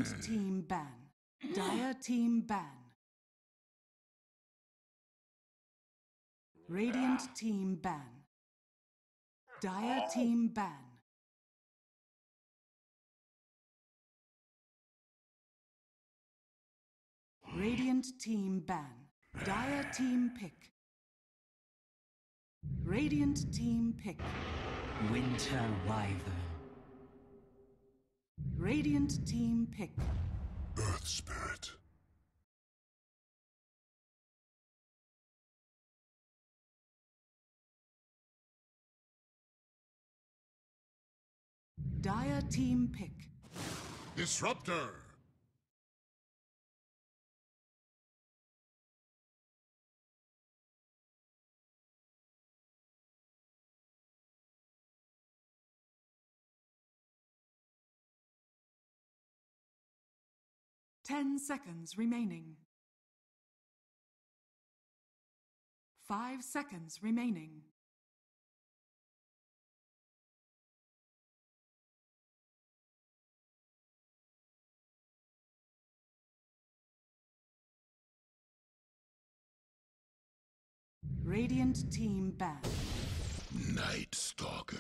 Radiant team ban. Dire team ban. Radiant team ban. Dire team ban. Radiant team ban. Dire team pick. Radiant team pick. Winter Wyvern. Radiant team pick. Earth Spirit. Dire team pick. Disruptor. Ten seconds remaining. 5 seconds remaining. Radiant team ban. Night Stalker.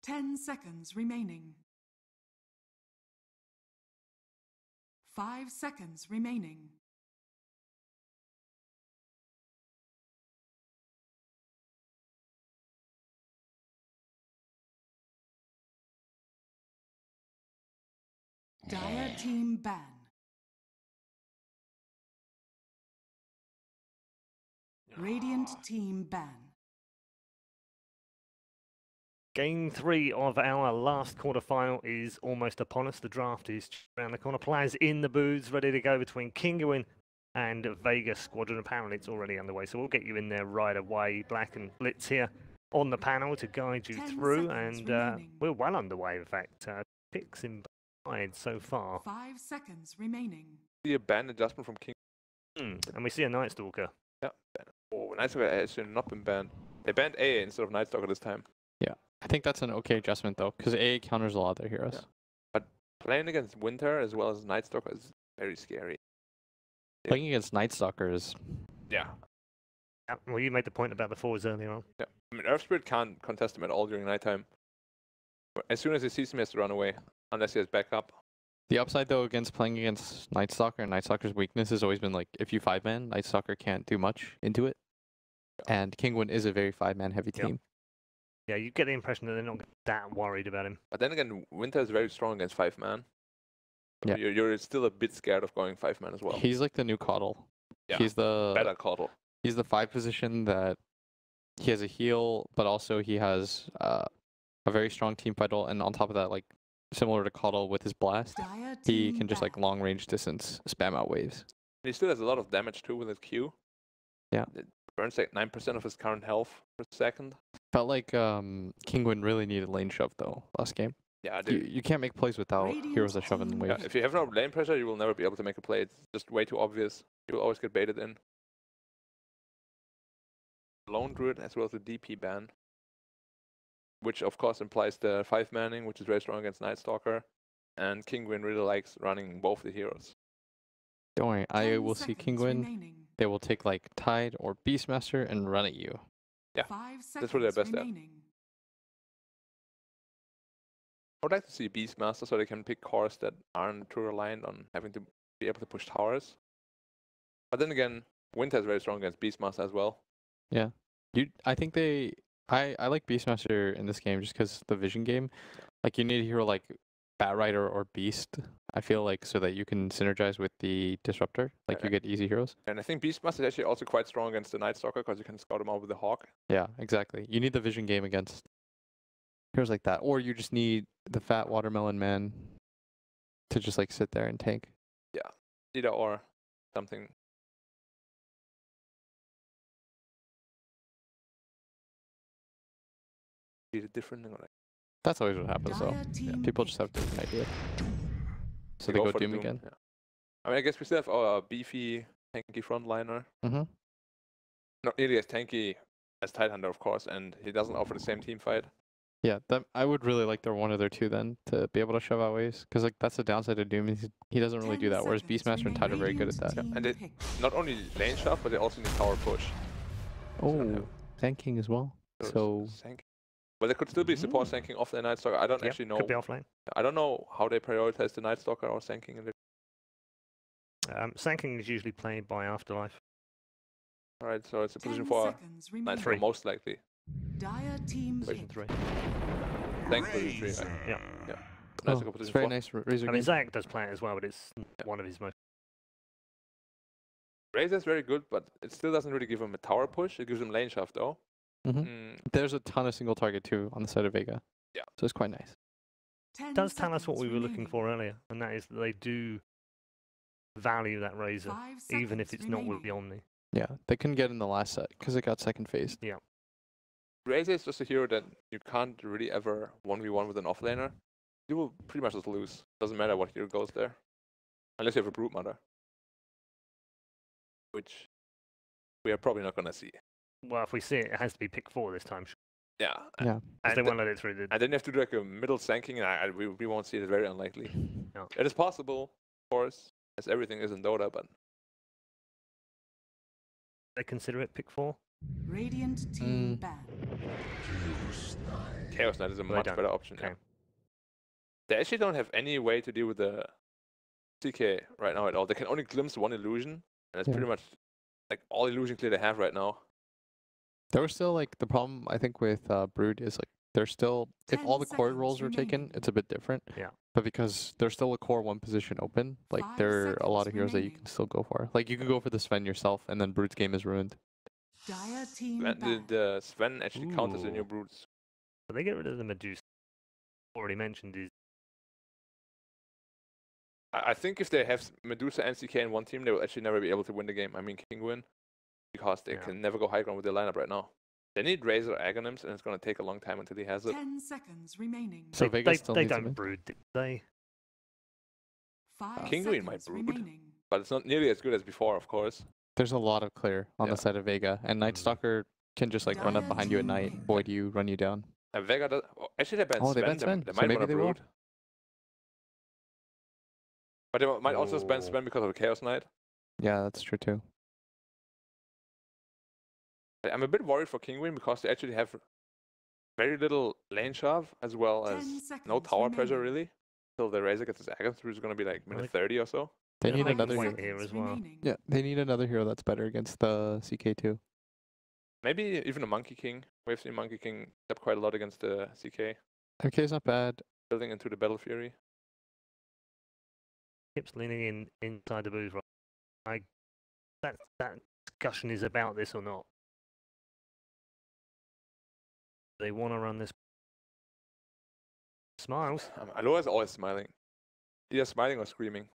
Ten seconds remaining. 5 seconds remaining. Dire team ban. Radiant team ban. Game 3 of our last quarterfinal is almost upon us. The draft is around the corner. Players in the booths, ready to go between KGN and Vega Squadron. Apparently it's already underway, so we'll get you in there right away. Black and Blitz here on the panel to guide you through, and we're well underway, in fact. Picks inside so far. 5 seconds remaining. See a ban adjustment from King. And we see a Night Stalker. Yeah. Oh, Night Stalker has not been banned. They banned A instead of Night Stalker this time. Yeah, I think that's an okay adjustment though, because A counters a lot of their heroes. Yeah. But playing against Winter as well as Night Stalker is very scary. Playing against Night Stalker is... Yeah. Well, you made the point about the forwards earlier on. Yeah. I mean, Earth Spirit can't contest him at all during nighttime. As soon as he sees him, he has to run away, unless he has backup. The upside though against playing against Night Stalker, and Night Stalker's weakness has always been like, if you 5-man, Night Stalker can't do much into it. Yeah. And KGN is a very 5-man heavy team. Yeah, you get the impression that they're not that worried about him. But then again, Winter is very strong against 5-man. Yeah. You're still a bit scared of going 5-man as well. He's like the new Coddle. Yeah. He's the better Coddle. He's the 5 position that he has a heal, but also he has a very strong team fight, and on top of that, like similar to Coddle with his blast, he can just like long range distance spam out waves. He still has a lot of damage too with his Q. Yeah. It burns like 9% of his current health per second. Felt like KGN really needed lane shove though last game. Yeah, you can't make plays without heroes that shove in waves. Yeah, if you have no lane pressure, you will never be able to make a play. It's just way too obvious. You will always get baited in. Lone Druid as well as the DP ban, which of course implies the 5-manning, which is very strong against Night Stalker, and KGN really likes running both the heroes. Don't worry, I will see KGN. They will take like Tide or Beastmaster and run at you. Yeah, that's what they're best at. I would like to see Beastmaster so they can pick cores that aren't too reliant on having to be able to push towers. But then again, Winter is very strong against Beastmaster as well. Yeah, I think I like Beastmaster in this game just because the vision game. Like you need a hero like Batrider or Beast, I feel like, so that you can synergize with the Disruptor. Like you get easy heroes. And I think Beastmaster is actually also quite strong against the Night Stalker because you can scout him out with the Hawk. Yeah, exactly. You need the vision game against heroes like that, or you just need the fat watermelon man to just like sit there and tank. Yeah, either or something. Different. That's always what happens though. Yeah, people just have different ideas. so they go for the Doom again. Yeah. I mean, I guess we still have our beefy, tanky frontliner. Mm-hmm. Not nearly as tanky as Tidehunter, of course, and he doesn't offer the same team fight. Yeah, I would really like their one or their two then to be able to shove out waves, because like that's the downside of Doom. He doesn't really do that, whereas Beastmaster and Tide are very good at that. And they not only lane shove, but they also need tower push. Oh, tanking as well. So But there could still be support tanking off the Night Stalker. I don't actually know. Could be offlane. I don't know how they prioritize the Night Stalker or tanking. Sanking is usually played by Afterlife. Alright, so it's a position for Night Stalker, most likely. Dire team Position pick. 3. Tank position 3, right? Yeah. Yeah. oh, Night Stalker it's position very 4. nice. Razor I mean, game. Zach does play it as well, but it's one of his most. Razor's very good, but it still doesn't really give him a tower push. It gives him lane shove, though. Mm-hmm. There's a ton of single target too on the side of Vega. Yeah. So it's quite nice. It does tell us what we were looking for earlier, and that is that they do value that Razor, even if it's not with the Omni. Yeah, they couldn't get in the last set because it got second phased. Yeah. Razor is just a hero that you can't really ever 1v1 with an offlaner. You will pretty much just lose. Doesn't matter what hero goes there. Unless you have a Brute Mother. Which we are probably not going to see. Well, if we see it, it has to be pick 4 this time. Yeah. Yeah. Because they won't let it through the. And then you have to do like a middle sanking, and we won't see it. Very unlikely. No. It is possible, of course, as everything is in Dota, but They consider it pick 4. Radiant team ban. Chaos Knight is a They much don't. better option. Okay. Yeah. They actually don't have any way to deal with the CK right now at all. They can only glimpse one illusion, and that's Yeah. pretty much like all illusion clear they have right now. There was still like the problem I think with Brood is like there's still if 10 all the core seconds roles were taken, remaining. it's a bit different. Yeah. But because there's still a core 1 position open, like 5 there are a lot of seconds heroes that you remaining. can still go for. Like you can go for the Sven yourself, and then Brood's game is ruined. Dire team The, ban. the Sven actually counters the new Ooh. Brutes. But they get rid of the Medusa. Already mentioned is I think if they have Medusa and CK in one team, they will actually never be able to win the game. I mean, Kinguin, because they Yeah. can never go high ground with their lineup right now. They need Razor Agonyms, and it's going to take a long time until he has it. 10 seconds remaining. So they, Vega they, still they needs a don't mid. brood, do they? 5 Kinguin might seconds brood. remaining. But it's not nearly as good as before, of course. There's a lot of clear on Yeah. the side of Vega, and Night Mm. Stalker can just like run up Dire behind you at team night, pick. void you, run you down. And Vega does. Actually, they banned Oh, they Sven. banned Sven, They so might maybe want to they will. brood. But they might also ban Oh. Sven because of the Chaos Knight. Yeah, that's true too. I'm a bit worried for Kinguin because they actually have very little lane shove as well 10 as no seconds tower pressure remaining. really. Till the Razor gets his Agons through, is going to be like minute 30 or so. They Yeah, need they another can hero. wait here as well. remaining. Yeah, they need another hero that's better against the CK too. Maybe even a Monkey King. We've seen Monkey King step quite a lot against the CK, MK is not bad. building into the Battle Fury. Keeps leaning in inside the booth. Right? That discussion is about this or not. They want to run this. Smiles. Aloha is always smiling. Either smiling or screaming.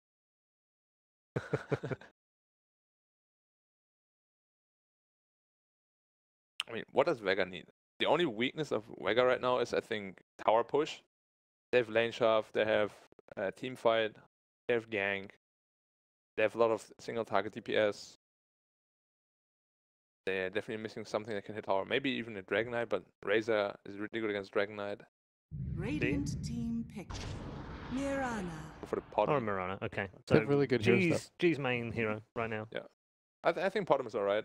I mean, what does Vega need? The only weakness of Vega right now is, I think, tower push. They have lane shove, they have team fight, they have gank, they have a lot of single target DPS. They're definitely missing something that can hit tower. Maybe even a Dragon Knight, but Razor is really good against Dragon Knight. Radiant team pick. Mirana. Go for the pot. Or Mirana. Okay. They have really good heroes, though. G's main hero right now. I think Potom is alright.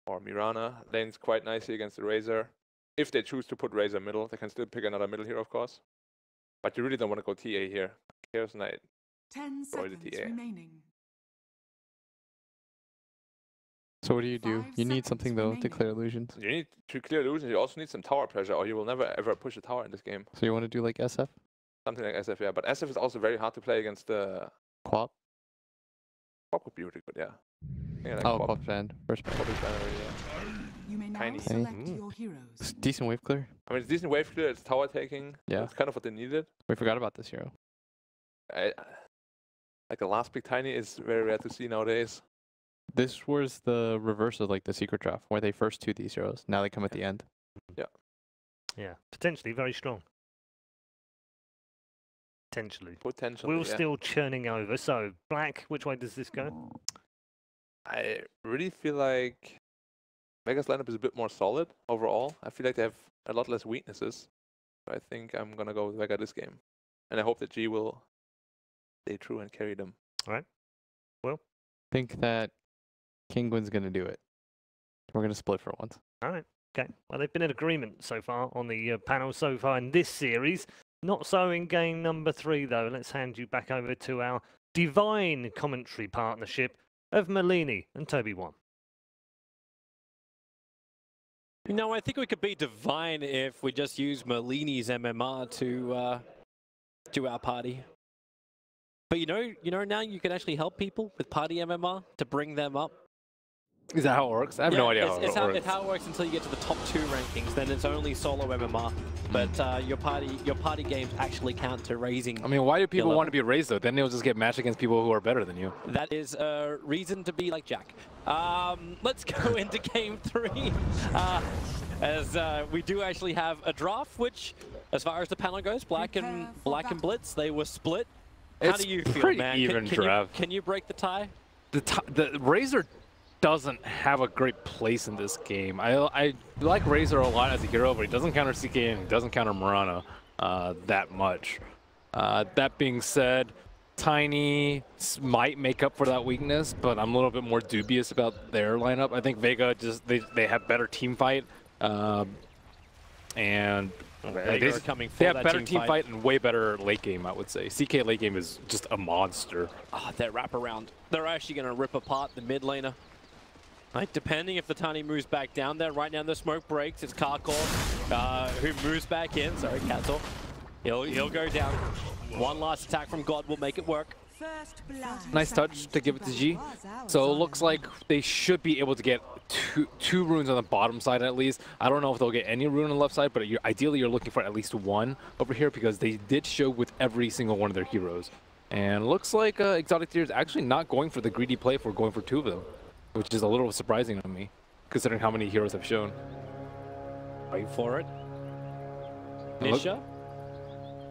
Or Mirana lanes quite nicely against the Razor. If they choose to put Razor middle, they can still pick another middle hero, of course. But you really don't want to go TA here. Chaos Knight. 10 Destroy the seconds TA. remaining. So what do? You 5 need seconds something though to remaining. clear illusions. You need to clear illusions. You also need some tower pressure, or you will never ever push a tower in this game. So you want to do like SF? Something like SF, yeah. But SF is also very hard to play against the Quap? Quap would be really good, yeah. Yeah, like Oh, Quap. Quap Sand. First Quap is better, yeah. You may now Tiny. select Mm. your heroes. It's decent wave clear. I mean, it's decent wave clear. It's tower taking. Yeah. It's kind of what they needed. We forgot about this hero. Like a last big tiny is very rare to see nowadays. This was the reverse of like the secret draft, where they first two these heroes. Now they come at the end. Yeah. Potentially very strong. Potentially. Potentially, We're yeah. still churning over. So, Black, which way does this go? I really feel like Vega's lineup is a bit more solid overall. I feel like they have a lot less weaknesses. So I think I'm going to go with Vega this game. And I hope that G will stay true and carry them. All right. Well, I think that Kingwin's going to do it. We're going to split for once. all right. Okay. Well, they've been in agreement so far on the panel so far in this series. Not so in game number 3, though. Let's hand you back over to our divine commentary partnership of Malini and Toby 1. You know, I think we could be divine if we just use Malini's MMR to do our party. But you know, now you can actually help people with party MMR to bring them up. Is that how it works? I have no idea how it works. It's how it works until you get to the top 2 rankings. Then it's only solo MMR. But your party games actually count to raising. I mean, why do people want to be raised though? Then they'll just get matched against people who are better than you. That is a reason to be like Jack. Let's go into game 3. As we do actually have a draft, which, as far as the panel goes, Black and Blitz, they were split. How do you feel, pretty man? even draft. Can you break the tie? The Razor doesn't have a great place in this game. I like Razor a lot as a hero, but he doesn't counter CK and he doesn't counter Murana that much. That being said, Tiny might make up for that weakness, but I'm a little bit more dubious about their lineup. I think Vega they have better team fight, and they have better team fight and way better late game, I would say. CK late game is just a monster. Oh, that wraparound. They're actually going to rip apart the mid laner. Right, depending if the Tiny moves back down there. Right now the smoke breaks. It's Karkor who moves back in. Sorry, Cancel. He'll go down. One last attack from God will make it work. Nice touch to give it to G. So it looks like they should be able to get two runes on the bottom side at least. I don't know if they'll get any rune on the left side, but ideally you're looking for at least one over here because they did show with every single one of their heroes. And looks like Exotic Tier is actually not going for the greedy play for going for 2 of them, which is a little surprising to me, considering how many heroes have shown. Wait for it. Nisha.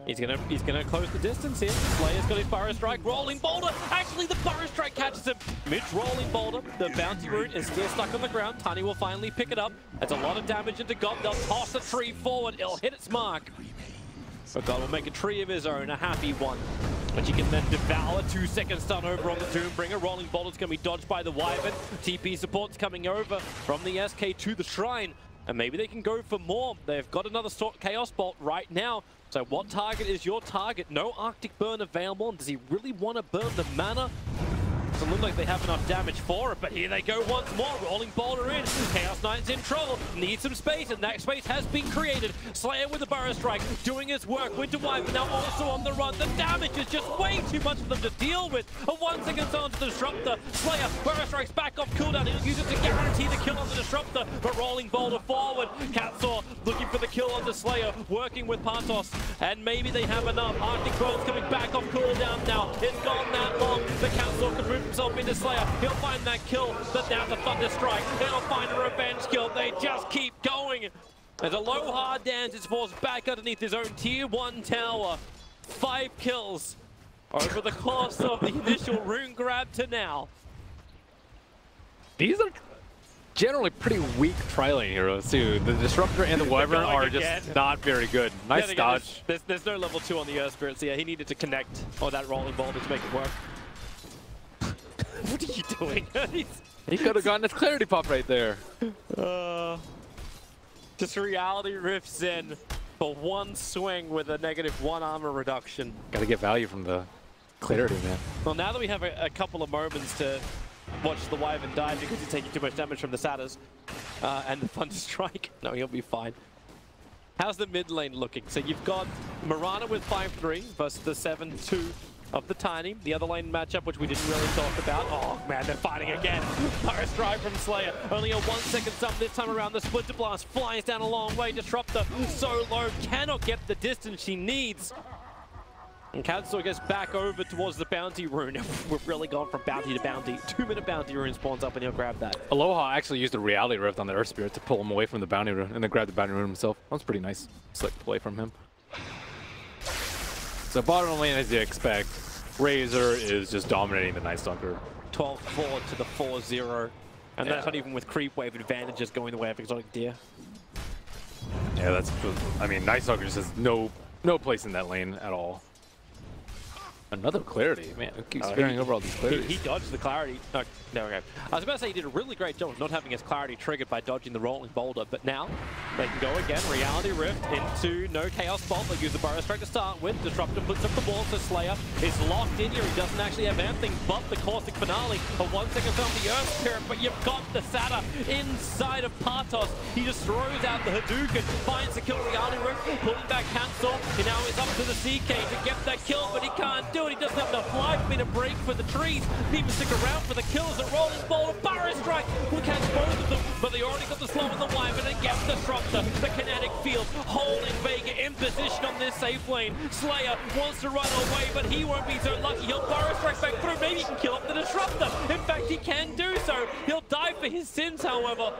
He's gonna close the distance here. Slayer's got his Burrow Strike. Rolling Boulder. Actually, the Burrow Strike catches him. Mid-rolling Boulder. The bounty root is still stuck on the ground. Tiny will finally pick it up. That's a lot of damage into God. They'll toss the tree forward. It'll hit its mark. But God will make a tree of his own, a happy one. But you can then devour 2-second stun over on the Doombringer. Rolling Boulder's going to be dodged by the Wyvern. TP support's coming over from the SK to the Shrine. And maybe they can go for more. They've got another Chaos Bolt right now. So what target is your target? No Arctic Burn available. And does he really want to burn the mana? Doesn't look like they have enough damage for it, but here they go once more. Rolling Boulder in. Chaos Knight's in trouble. Needs some space, and that space has been created. Slayer with the Burrow Strike, doing his work. Winter Wyvern now also on the run. The damage is just way too much for them to deal with. A 1-second stun to the Disruptor. Slayer, Burrow Strike's back off cooldown. He'll use it to guarantee the kill on the Disruptor, but Rolling Boulder forward. Catsaw looking for the kill on the Slayer, working with Pantos, and maybe they have enough. Arctic Burn's coming back off cooldown now. It's gone that long. The Catsaw can move himself into Slayer. He'll find that kill, but now the Thunder Strike. He'll find a revenge kill. They just keep going. As a low hard dance is forced back underneath his own tier 1 tower. 5 kills over the course of the initial rune grab to now. These are generally pretty weak tri-lane heroes too. The Disruptor and the Wyvern are just not very good. Nice dodge. There's no level 2 on the Earth Spirit, so yeah, he needed to connect on that Rolling Boulder to make it work. What are you doing? He could have gotten his Clarity Pop right there. Just Reality Rifts in for one swing with a -1 armor reduction. Gotta get value from the Clarity, man. Well, now that we have a couple of moments to watch the Wyvern die because he's taking too much damage from the Satyrs and the Thunder Strike. No, he'll be fine. How's the mid lane looking? So you've got Murana with 5-3 versus the 7-2 of the Tiny. The other lane matchup, which we didn't really talk about. Oh man, they're fighting again. Burrow Strike from Slayer. Only a 1-second stun this time around. The Splinter Blast flies down a long way. Disruptor so low, cannot get the distance she needs. And Kazuo gets back over towards the bounty rune. We've really gone from bounty to bounty. 2-minute bounty rune spawns up and he'll grab that. Aloha actually used a Reality Rift on the Earth Spirit to pull him away from the bounty rune and then grab the bounty rune himself. That was pretty nice. Slick play from him. So bottom lane, as you expect, Razor is just dominating the Night Stalker. 12-4 to the 4-0. And that's not even with creep wave advantages going the way of Exotic Deer. Yeah, that's. I mean, Night Stalker just has no place in that lane at all. Another clarity, man. Who keeps carrying over all these clarities? He dodged the clarity. No, there we go. I was about to say he did a really great job of not having his clarity triggered by dodging the rolling boulder, but now they can go again. Reality Rift into no Chaos Bolt. They use the Burrow Strike to start with. Disruptor puts up the ball, so Slayer is locked in here. He doesn't actually have anything but the Caustic Finale. For 1 second from the Earth Spirit, but you've got the Sata inside of Partos. He just throws out the Hadouken, finds the kill. Reality Rift, pulling back Cancel, and now it's up to the CK to get that kill, but he can't do it. He doesn't have enough life. Been a break for the trees. Didn't even stick around for the kills. The rolling ball, Burrow Strike will catch both of them, but they already got the slow in the Wyvern and get the Disruptor. The kinetic field holding Vega in position on this safe lane. Slayer wants to run away, but he won't be so lucky. He'll Burrow Strike back through. Maybe he can kill up the Disruptor. In fact, he can do so. He'll die for his sins, however.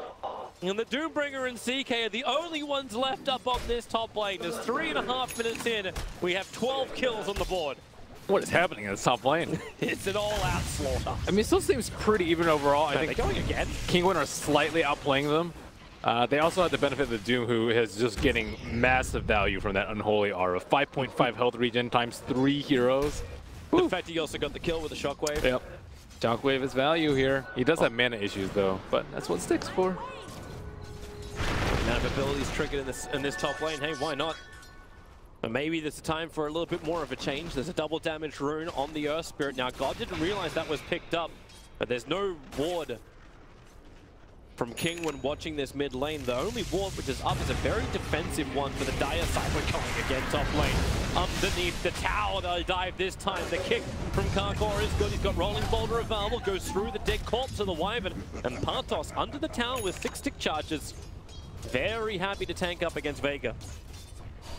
And the Doombringer and CK are the only ones left up on this top lane. There's 3.5 minutes in. We have 12 kills on the board. What is happening in this top lane? It's an all-out slaughter. I mean, it still seems pretty even overall. I think they're going again. Kinguin are slightly outplaying them. They also have the benefit of the Doom, who is just getting massive value from that Unholy Aura. 5.5 health regen times 3 heroes. In fact, he also got the kill with the Shockwave. Yep. Shockwave is value here. He does have mana issues, though, but that's what sticks for. Now, if abilities triggered in this top lane, hey, why not? But maybe there's a time for a little bit more of a change. There's a double damage rune on the Earth Spirit. Now, God didn't realize that was picked up, but there's no ward from King when watching this mid lane. The only ward which is up is a very defensive one for the Dire Cypher coming again top lane. Underneath the tower, they'll dive this time. The kick from Karkor is good. He's got Rolling Boulder available, goes through the dead corpse of the Wyvern. And Partos under the tower with 6 tick charges. Very happy to tank up against Vega.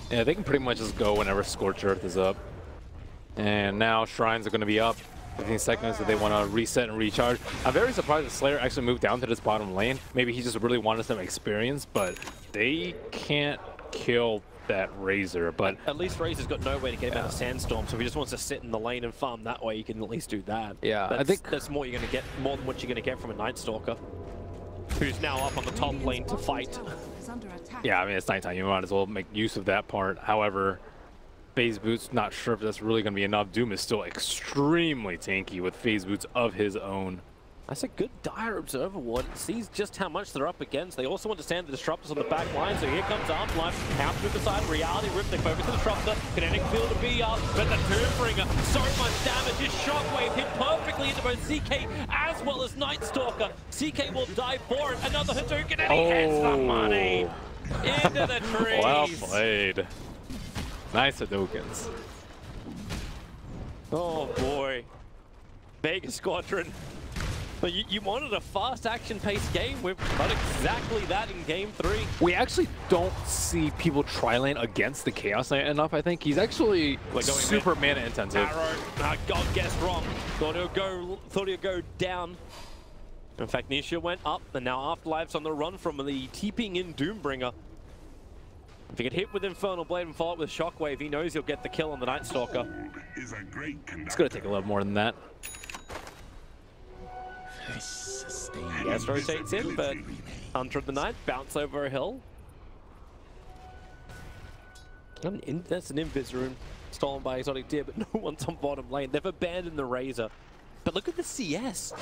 Yeah, they can pretty much just go whenever Scorched Earth is up. And now Shrines are going to be up 15 seconds if they want to reset and recharge. I'm very surprised that Slayer actually moved down to this bottom lane. Maybe he just really wanted some experience, but they can't kill that Razor. But at least Razor's got no way to get him out of Sandstorm, so if he just wants to sit in the lane and farm that way, you can at least do that. Yeah, I think that's more you're going to get, more than what you're going to get from a Night Stalker, who's now up on the top lane to fight. Yeah, I mean, it's nighttime. You might as well make use of that part. However, Phase Boots, not sure if that's really going to be enough. Doom is still extremely tanky with Phase Boots of his own. That's a good Dire Observer ward. It sees just how much they're up against. They also understand the Disruptors on the back line, so here comes Afterlife. Out to the side, Reality Rift, they focus the Disruptor. Kinetic Field to be up, but the Doombringer, so much damage. His Shockwave hit perfectly into both CK as well as Night Stalker. CK will die for it. Another Hadouken, and he hits the money into the trees. Well played. Nice Hadoukens. Oh boy. Vega Squadron. But you wanted a fast action-paced game. We've got exactly that in Game 3. We actually don't see people tri-lane against the Chaos Knight enough, I think. He's actually super mana intensive. Arrow, God guessed wrong. Thought he'd go down. In fact, Nisha went up, and now Afterlife's on the run from the TPing in Doombringer. If he could hit with Infernal Blade and follow it with Shockwave, he knows he'll get the kill on the Night Stalker. It's going to take a little more than that. Yes, rotates in, but Hunter of the Night, bounce over a hill. That's an Invis rune stolen by Exotic Deer, but no one's on bottom lane. They've abandoned the Razor. But look at the CS.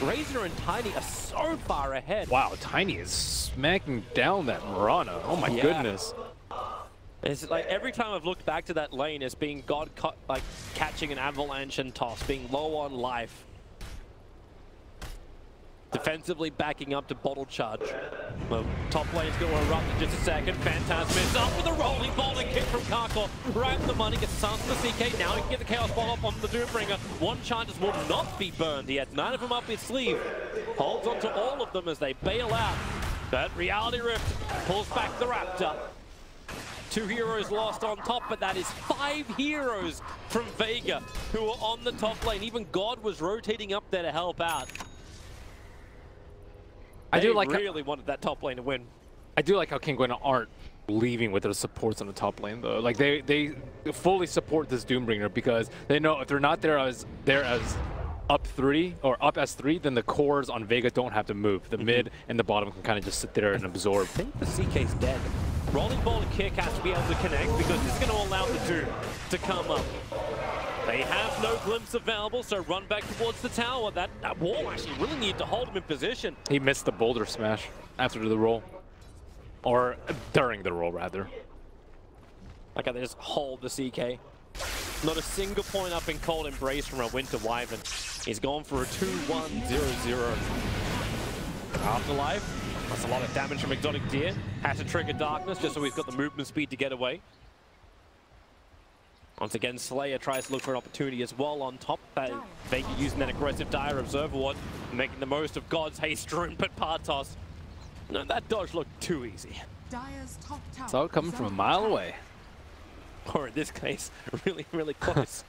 Razor and Tiny are so far ahead. Wow, Tiny is smacking down that Mirana. Oh my goodness. It's like every time I've looked back to that lane, it's being God like catching an avalanche and toss, being low on life. Defensively backing up to bottle charge. Well, top lane's going to erupt in just a second. Phantasm is up with a rolling ball and kick from Karkor. Right in the money, gets the Sans from the CK. Now he can get the Chaos Ball up on the Doombringer. One Chantis will not be burned. He had 9 of them up his sleeve. Holds onto all of them as they bail out. That Reality Rift pulls back the Raptor. 2 heroes lost on top, but that is 5 heroes from Vega who are on the top lane. Even God was rotating up there to help out. I do like really wanted that top lane to win. I do like how Kinguin aren't leaving with their supports on the top lane though. Like they fully support this Doombringer because they know if they're not there as up 3 or up as 3, then the cores on Vega don't have to move. The mid and the bottom can kind of just sit there and absorb. I think the CK's dead. Rolling ball and kick has to be able to connect because this is going to allow the Doom to come up. They have no glimpse available, so run back towards the tower. That wall actually really need to hold him in position. He missed the boulder smash after the roll. Or during the roll, rather. Okay, they just hold the CK. Not a single point up in Cold Embrace from a Winter Wyvern. He's gone for a 2-1-0-0. Afterlife. That's a lot of damage from Exotic Deer. Has to trigger Darkness just so he's got the movement speed to get away. Once again, Slayer tries to look for an opportunity as well on top. Vega using that aggressive Dire Observer Ward, making the most of God's haste strewn, but Partos. No, that dodge looked too easy. Dire's top tower Saw it coming is from a under mile attack. away. Or in this case, really, really close.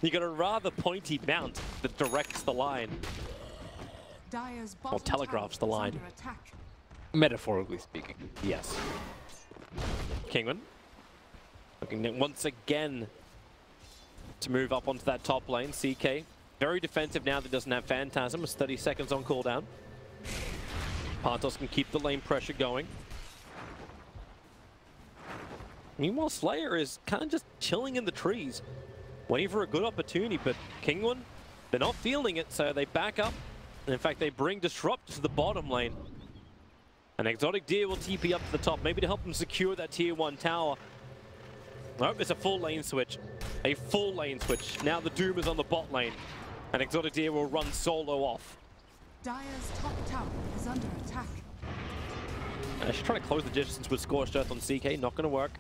You got a rather pointy mount that directs the line. Dire's Or bottom telegraphs the tower is line. under attack. Metaphorically speaking. Yes. Kingman looking once again to move up onto that top lane. CK very defensive now that doesn't have Phantasm. It's 30 seconds on cooldown. Partos can keep the lane pressure going. Meanwhile, Slayer is kind of just chilling in the trees, waiting for a good opportunity, but Kingwin, they're not feeling it, so they back up. And in fact, they bring Disrupt to the bottom lane. An Exotic Deer will TP up to the top, maybe to help them secure that tier 1 tower. Nope, it's a full lane switch. A full lane switch. Now the Doom is on the bot lane. And Exotic Deer will run solo off. Dire's top tower is under attack. She's trying to close the distance with Scorched Earth on CK, not going to work.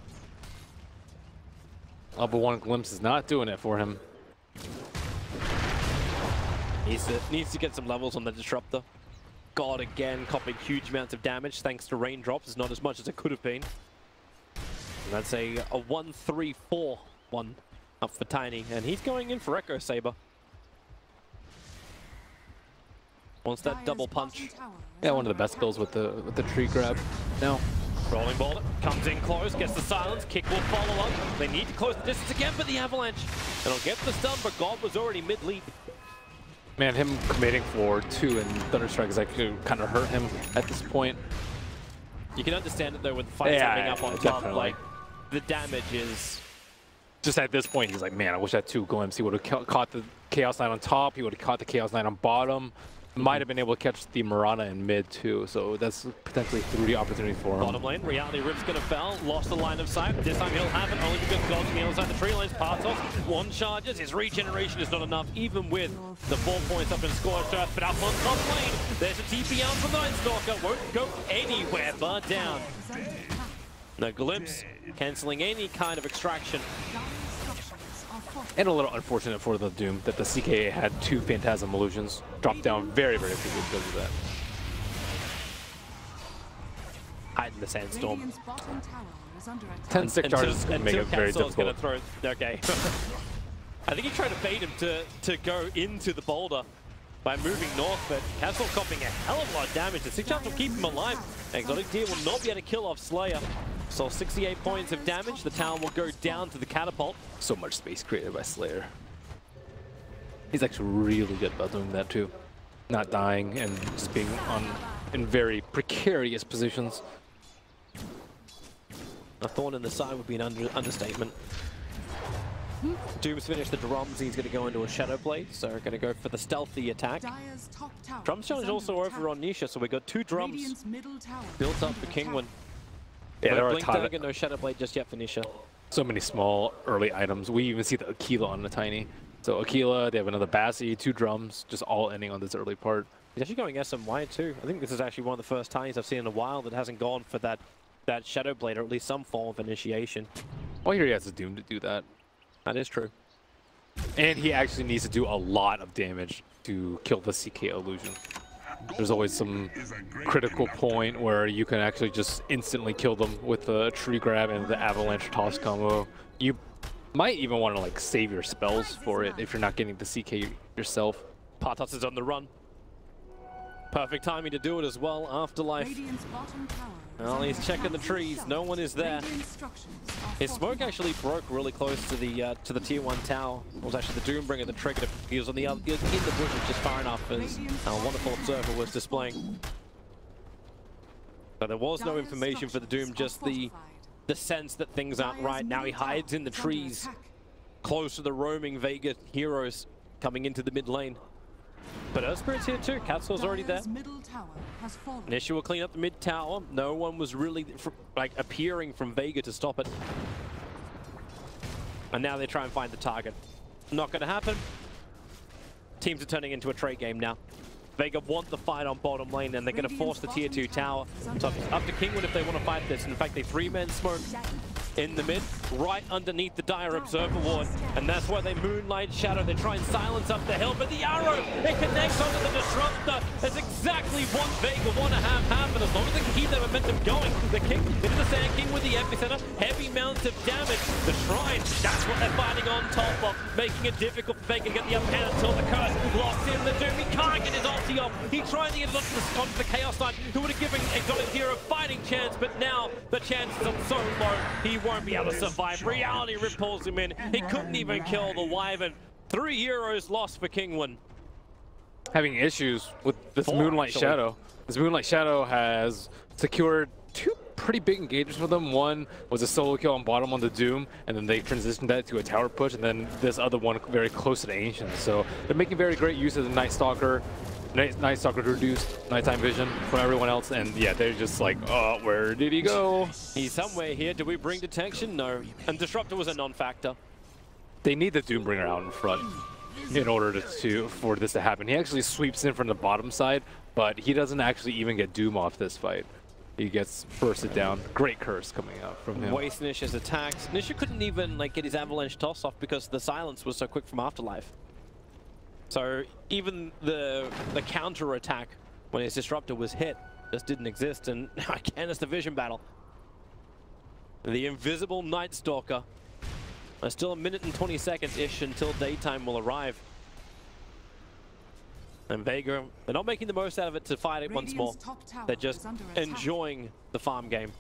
Oh, but one glimpse is not doing it for him. Needs to get some levels on the Disruptor. God, again, copying huge amounts of damage thanks to raindrops. It's not as much as it could have been. And that's a 1-3-4-1 up for Tiny, and he's going in for Echo Saber. Wants that Dire's double bottom punch. tower is Yeah, one of under the best attack. builds with the tree grab. No. Rolling ball, comes in close, gets the silence, kick will follow up. They need to close the distance again for the Avalanche. It'll get the stun, but God was already mid-leap. Man, him committing for 2 and Thunderstrike is like kind of hurt him at this point. You can understand it though with the fight Yeah, coming up on top. definitely. Like the damage is Just at this point, he's like, man, I wish I had 2 glimpses. He would have caught the Chaos Knight on top. He would have caught the Chaos Knight on bottom. Might have been able to catch the Mirana in mid too. So that's potentially 3 opportunities for him. bottom lane. Reality Rip's gonna fell, lost the line of sight. This time he'll have it only because God's on the other side of the tree lines. Partos, 1 charges. His regeneration is not enough, even with the 4 points up in Scorched Earth. But up on top lane, there's a TP out for Night Stalker. Won't go anywhere but down. Is under attack. No glimpse, cancelling any kind of extraction. Dire's structures are fortified. And a little unfortunate for the Doom that the CK had 2 Phantasm Illusions. Dropped down very, very quickly because of that. Hide in the sandstorm. Radiant's bottom tower is under attack. 10 stick charges Until can make it very Cancel's difficult. gonna throw. Okay. I think he tried to bait him to go into the boulder by moving north, but Cancel copying a hell of a lot of damage. The 6 shots will keep him alive. Exotic Deer will not be able to kill off Slayer. So 68 points of damage. The tower will go down to the catapult. So much space created by Slayer. He's actually really good about doing that too. Not dying and just being in very precarious positions. A thorn in the side would be an understatement. Doom's finished the drums. He's going to go into a Shadow Blade, so going to go for the stealthy attack. Dire's top tower Drums is challenge under also attack. over on Nisha, so we got 2 drums Radiant's middle tower built is up under for attack. Kingwin. Yeah, No there are Blink a ton Dagger, no Shadow Blade just yet for Nisha. so many small early items. We even see the Aquila on the Tiny. So Aquila, they have another Bassi, 2 drums, just all ending on this early part. He's actually going SMY too. I think this is actually one of the first times I've seen in a while that hasn't gone for that Shadow Blade, or at least some form of initiation. Oh, here he has the Doom to do that. That is true. And he actually needs to do a lot of damage to kill the CK illusion. There's always some critical point where you can actually just instantly kill them with the tree grab and the avalanche toss combo. You might even want to like save your spells for it if you're not getting the CK yourself. Partos is on the run. Perfect timing to do it as well. Afterlife. Radiant's bottom tower is Well, he's under checking the attack. trees. No one is there. Radiant structures are His smoke fortified. actually broke really close to the tier 1 tower. It was actually the Doombringer that triggered it. He was on the other, he was in the bushes just far enough as our wonderful observer was displaying. So there was no Dire's information for the Doom, structures just are the fortified. sense that things aren't Dire's right. Now he middle tower hides in the is under trees, attack. close to the roaming Vega heroes coming into the mid lane. But Earth Spirit's here too. Catsor's already there. Dire's middle tower has fallen. Nisha will clean up the mid tower. No one was really like appearing from Vega to stop it. And now they try and find the target. Not going to happen. Teams are turning into a trade game now. Vega want the fight on bottom lane, and they're going to force the tier 2 tower. So it's up to Kingwood if they want to fight this. And in fact, they 3-man smoke in the mid, right underneath the Dire Observer Ward. And that's why they Moonlight Shadow. They try and silence up the hill, but the arrow, it connects onto the Disruptor. That's exactly what Vega want to have happen. As long as they can keep that momentum going. The King into the Sand King with the epicenter. Heavy amounts of damage. The Shrine, that's what they're fighting on top of, making it difficult for Vega to get the upper hand until the curse locks in the Doom. He can't get his ulti off. He tried to get it onto the Chaos Knight, who would have given Exotic Hero a fighting chance, but now the chances are so low, he won't be able to survive. Reality Rip pulls him in. He couldn't even kill the Wyvern. 3 heroes lost for Kingwin. Having issues with this 4, Moonlight actually. Shadow. This Moonlight Shadow has secured 2 pretty big engagements with them. One was a solo kill on bottom on the Doom, and then they transitioned that to a tower push, and then this other one very close to the Ancients. So they're making very great use of the Night Stalker. Night Stalker to reduce nighttime vision from everyone else, and yeah, they're just like, oh, where did he go? He's somewhere here. Do we bring detection? No. And Disruptor was a non-factor. They need the Doombringer out in front in order for this to happen. He actually sweeps in from the bottom side, but he doesn't actually even get Doom off this fight. He gets bursted down. Great curse coming out from him. Waste Nisha's attacks. Nisha couldn't even get his avalanche toss off because the silence was so quick from Afterlife. So even the counter attack when his Disruptor was hit just didn't exist, and now again it's the vision battle. The invisible Night Stalker. There's still 1 minute and 20 seconds-ish until daytime will arrive. And Vega, they're not making the most out of it to fight it once more. Radiant's top tower They're just is under attack. enjoying the farm game.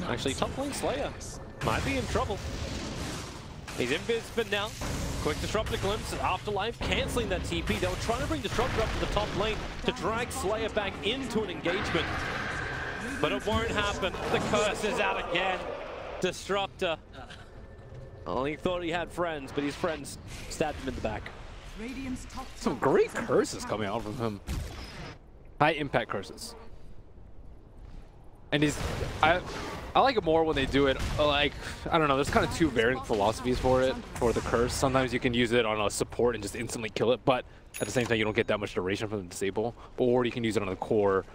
Actually, top lane Slayer might be in trouble. He's invis for now. Quick Disruptor glimpse at Afterlife, cancelling that TP. They were trying to bring Disruptor up to the top lane to drag Slayer back into an engagement. But it won't happen. The curse is out again. Disruptor. Well, he thought he had friends, but his friends stabbed him in the back. Radiant's top Some tower great is under curses attack. coming out from him. High impact curses. And I like it more when they do it, like, I don't know, there's kind of 2 varying philosophies for it, for the curse. Sometimes you can use it on a support and just instantly kill it, but at the same time you don't get that much duration from the disable. Or you can use it on the core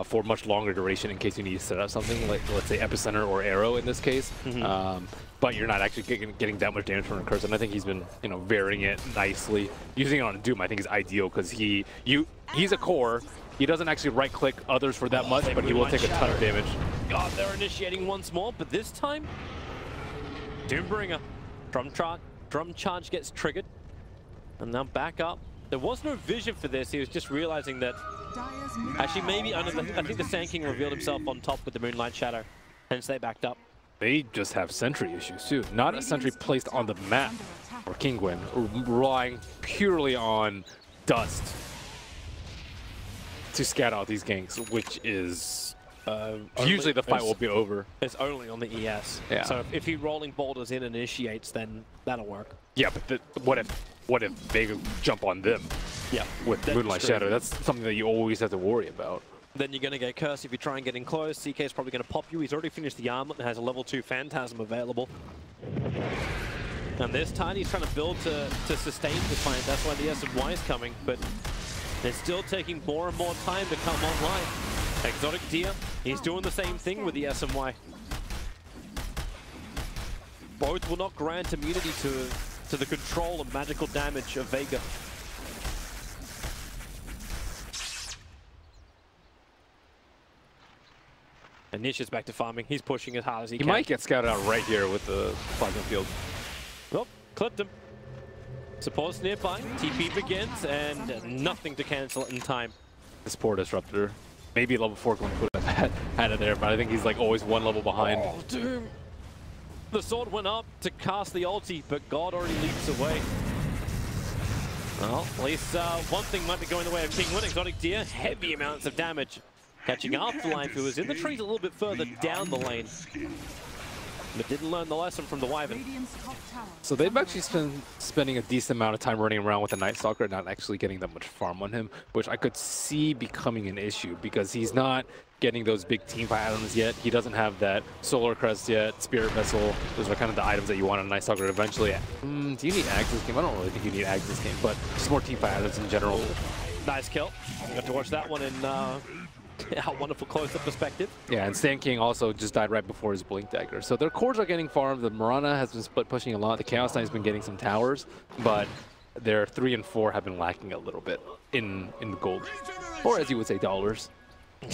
for much longer duration in case you need to set up something, like let's say Epicenter or Arrow in this case. But you're not actually getting that much damage from the curse, and I think he's been, varying it nicely. Using it on Doom I think is ideal because he's a core. He doesn't actually right-click others for that much, but he will take a ton of damage. God, they're initiating once more, but this time, Doombringer. Drum charge gets triggered, and now back up. There was no vision for this. He was just realizing that, Dire's middle actually maybe tower under is the, I think the Sand King revealed himself on top with the Moonlight Shadow, hence they backed up. They just have sentry issues too. Not a sentry placed on the map for Kingwin, relying purely on dust to scout out these ganks, which is usually the fight will be over. It's only on the ES. Yeah. So if he rolling boulders in and initiates, then that'll work. Yeah, but what if Vega jump on them? Yeah. With Then Moonlight you're screwed. Shadow, that's something that you always have to worry about. Then you're going to get cursed if you try and get in close. CK is probably going to pop you. He's already finished the armlet and has a level 2 Phantasm available. And this time he's trying to build to sustain the fight. That's why the SMY is coming, but it's still taking more and more time to come online. Exotic Deer, he's doing the same thing with the SMY. Both will not grant immunity to the control and magical damage of Vega. And Nish is back to farming. He's pushing as hard as he He can. might get scouted out right here with the plasma field. Well, clipped him. Supports nearby, TP begins, and nothing to cancel it in time. This poor Disruptor. Maybe level 4 would have had it there, but I think he's like always one level behind. Oh, Doom! The sword went up to cast the ulti, but God already leaps away. Well, at least one thing might be going the way of King Win. Exotic Deer, heavy amounts of damage. Catching Afterlife, who was in the trees a little bit further down the lane. But didn't learn the lesson from the Wyvern. So they've actually been spending a decent amount of time running around with the Night Stalker, not actually getting that much farm on him, which I could see becoming an issue because he's not getting those big teamfight items yet. He doesn't have that Solar Crest yet, Spirit Vessel. Those are kind of the items that you want on a Night Stalker eventually. Do you need Ags this game? I don't really think you need Ags this game, but just more teamfight items in general. Nice kill. Got to watch that one in a wonderful close-up perspective. Yeah, and Sand King also just died right before his Blink Dagger. So their cores are getting farmed. The Mirana has been split pushing a lot. The Chaos Knight has been getting some towers, but their 3 and 4 have been lacking a little bit in gold, or as you would say, dollars. In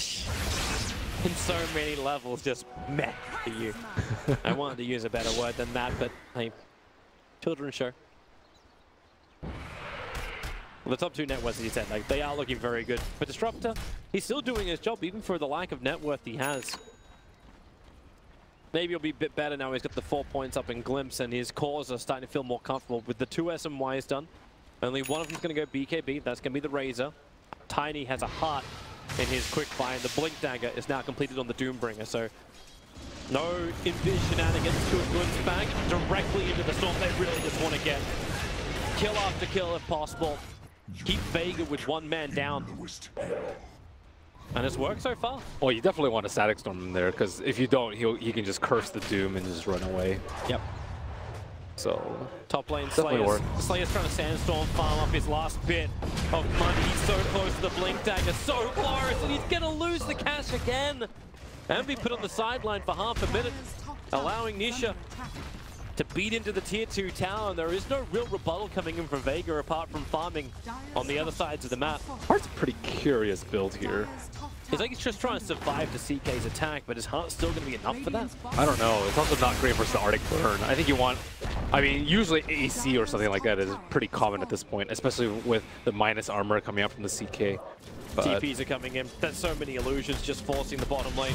so many levels, just meh for you. I wanted to use a better word than that, but hey, children's show. Well, the top 2 net worths, as you said, like they are looking very good. But Disruptor, he's still doing his job, even for the lack of net worth he has. Maybe he'll be a bit better now. He's got the 4 points up in Glimpse, and his cores are starting to feel more comfortable with the 2 SMYs done. Only one of them's going to go BKB. That's going to be the Razor. Tiny has a heart in his quick fire. The Blink Dagger is now completed on the Doombringer, so no Invis shenanigans to a Glimpse back. Directly into the Storm. They really just want to get kill after kill if possible. Keep Vega with 1 man down. And it's worked so far. Well, you definitely want a Static Storm in there, because if you don't, he can just curse the Doom and just run away. Yep. So top lane Slayer's trying to Sandstorm farm up his last bit of money. He's so close to the Blink Dagger, so close, and he's gonna lose the cash again. And be put on the sideline for half a minute, allowing Nisha to beat into the tier 2 tower, and there is no real rebuttal coming in from Vega apart from farming on the other sides of the map. Heart's a pretty curious build here. He's like he's just trying to survive the CK's attack, but his Heart's still going to be enough for that? I don't know. It's also not great versus the Arctic Burn. I think you want, I mean, usually AC or something like that is pretty common at this point, especially with the minus armor coming out from the CK. But TPs are coming in. There's so many illusions just forcing the bottom lane.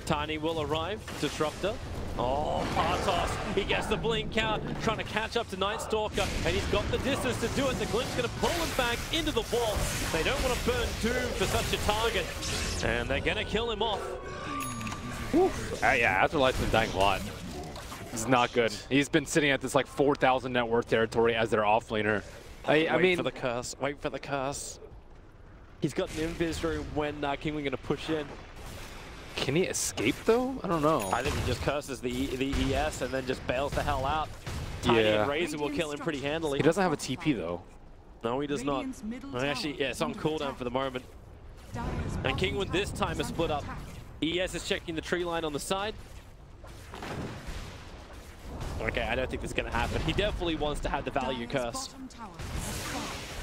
Tiny will arrive. Disruptor. Oh, Partos. He gets the blink out, trying to catch up to Night Stalker, and he's got the distance to do it. The Glimpse going to pull him back into the wall. They don't want to burn Doom for such a target, and they're going to kill him off. Yeah, Afterlife's been dying a lot. It's not good. He's been sitting at this like 4,000 net worth territory as their offlaner. I mean, wait for the curse. Wait for the curse. He's got an invis room when Kingwing going to push in. Can he escape though? I don't know. I think he just curses the ES and then just bails the hell out. Tiny and Razor will kill him pretty handily. He doesn't have a TP though. No, he does not. Actually, yeah, it's on cooldown for the moment. And Kingwin this time is split up. ES is checking the tree line on the side. Okay, I don't think this is going to happen. He definitely wants to have the value curse.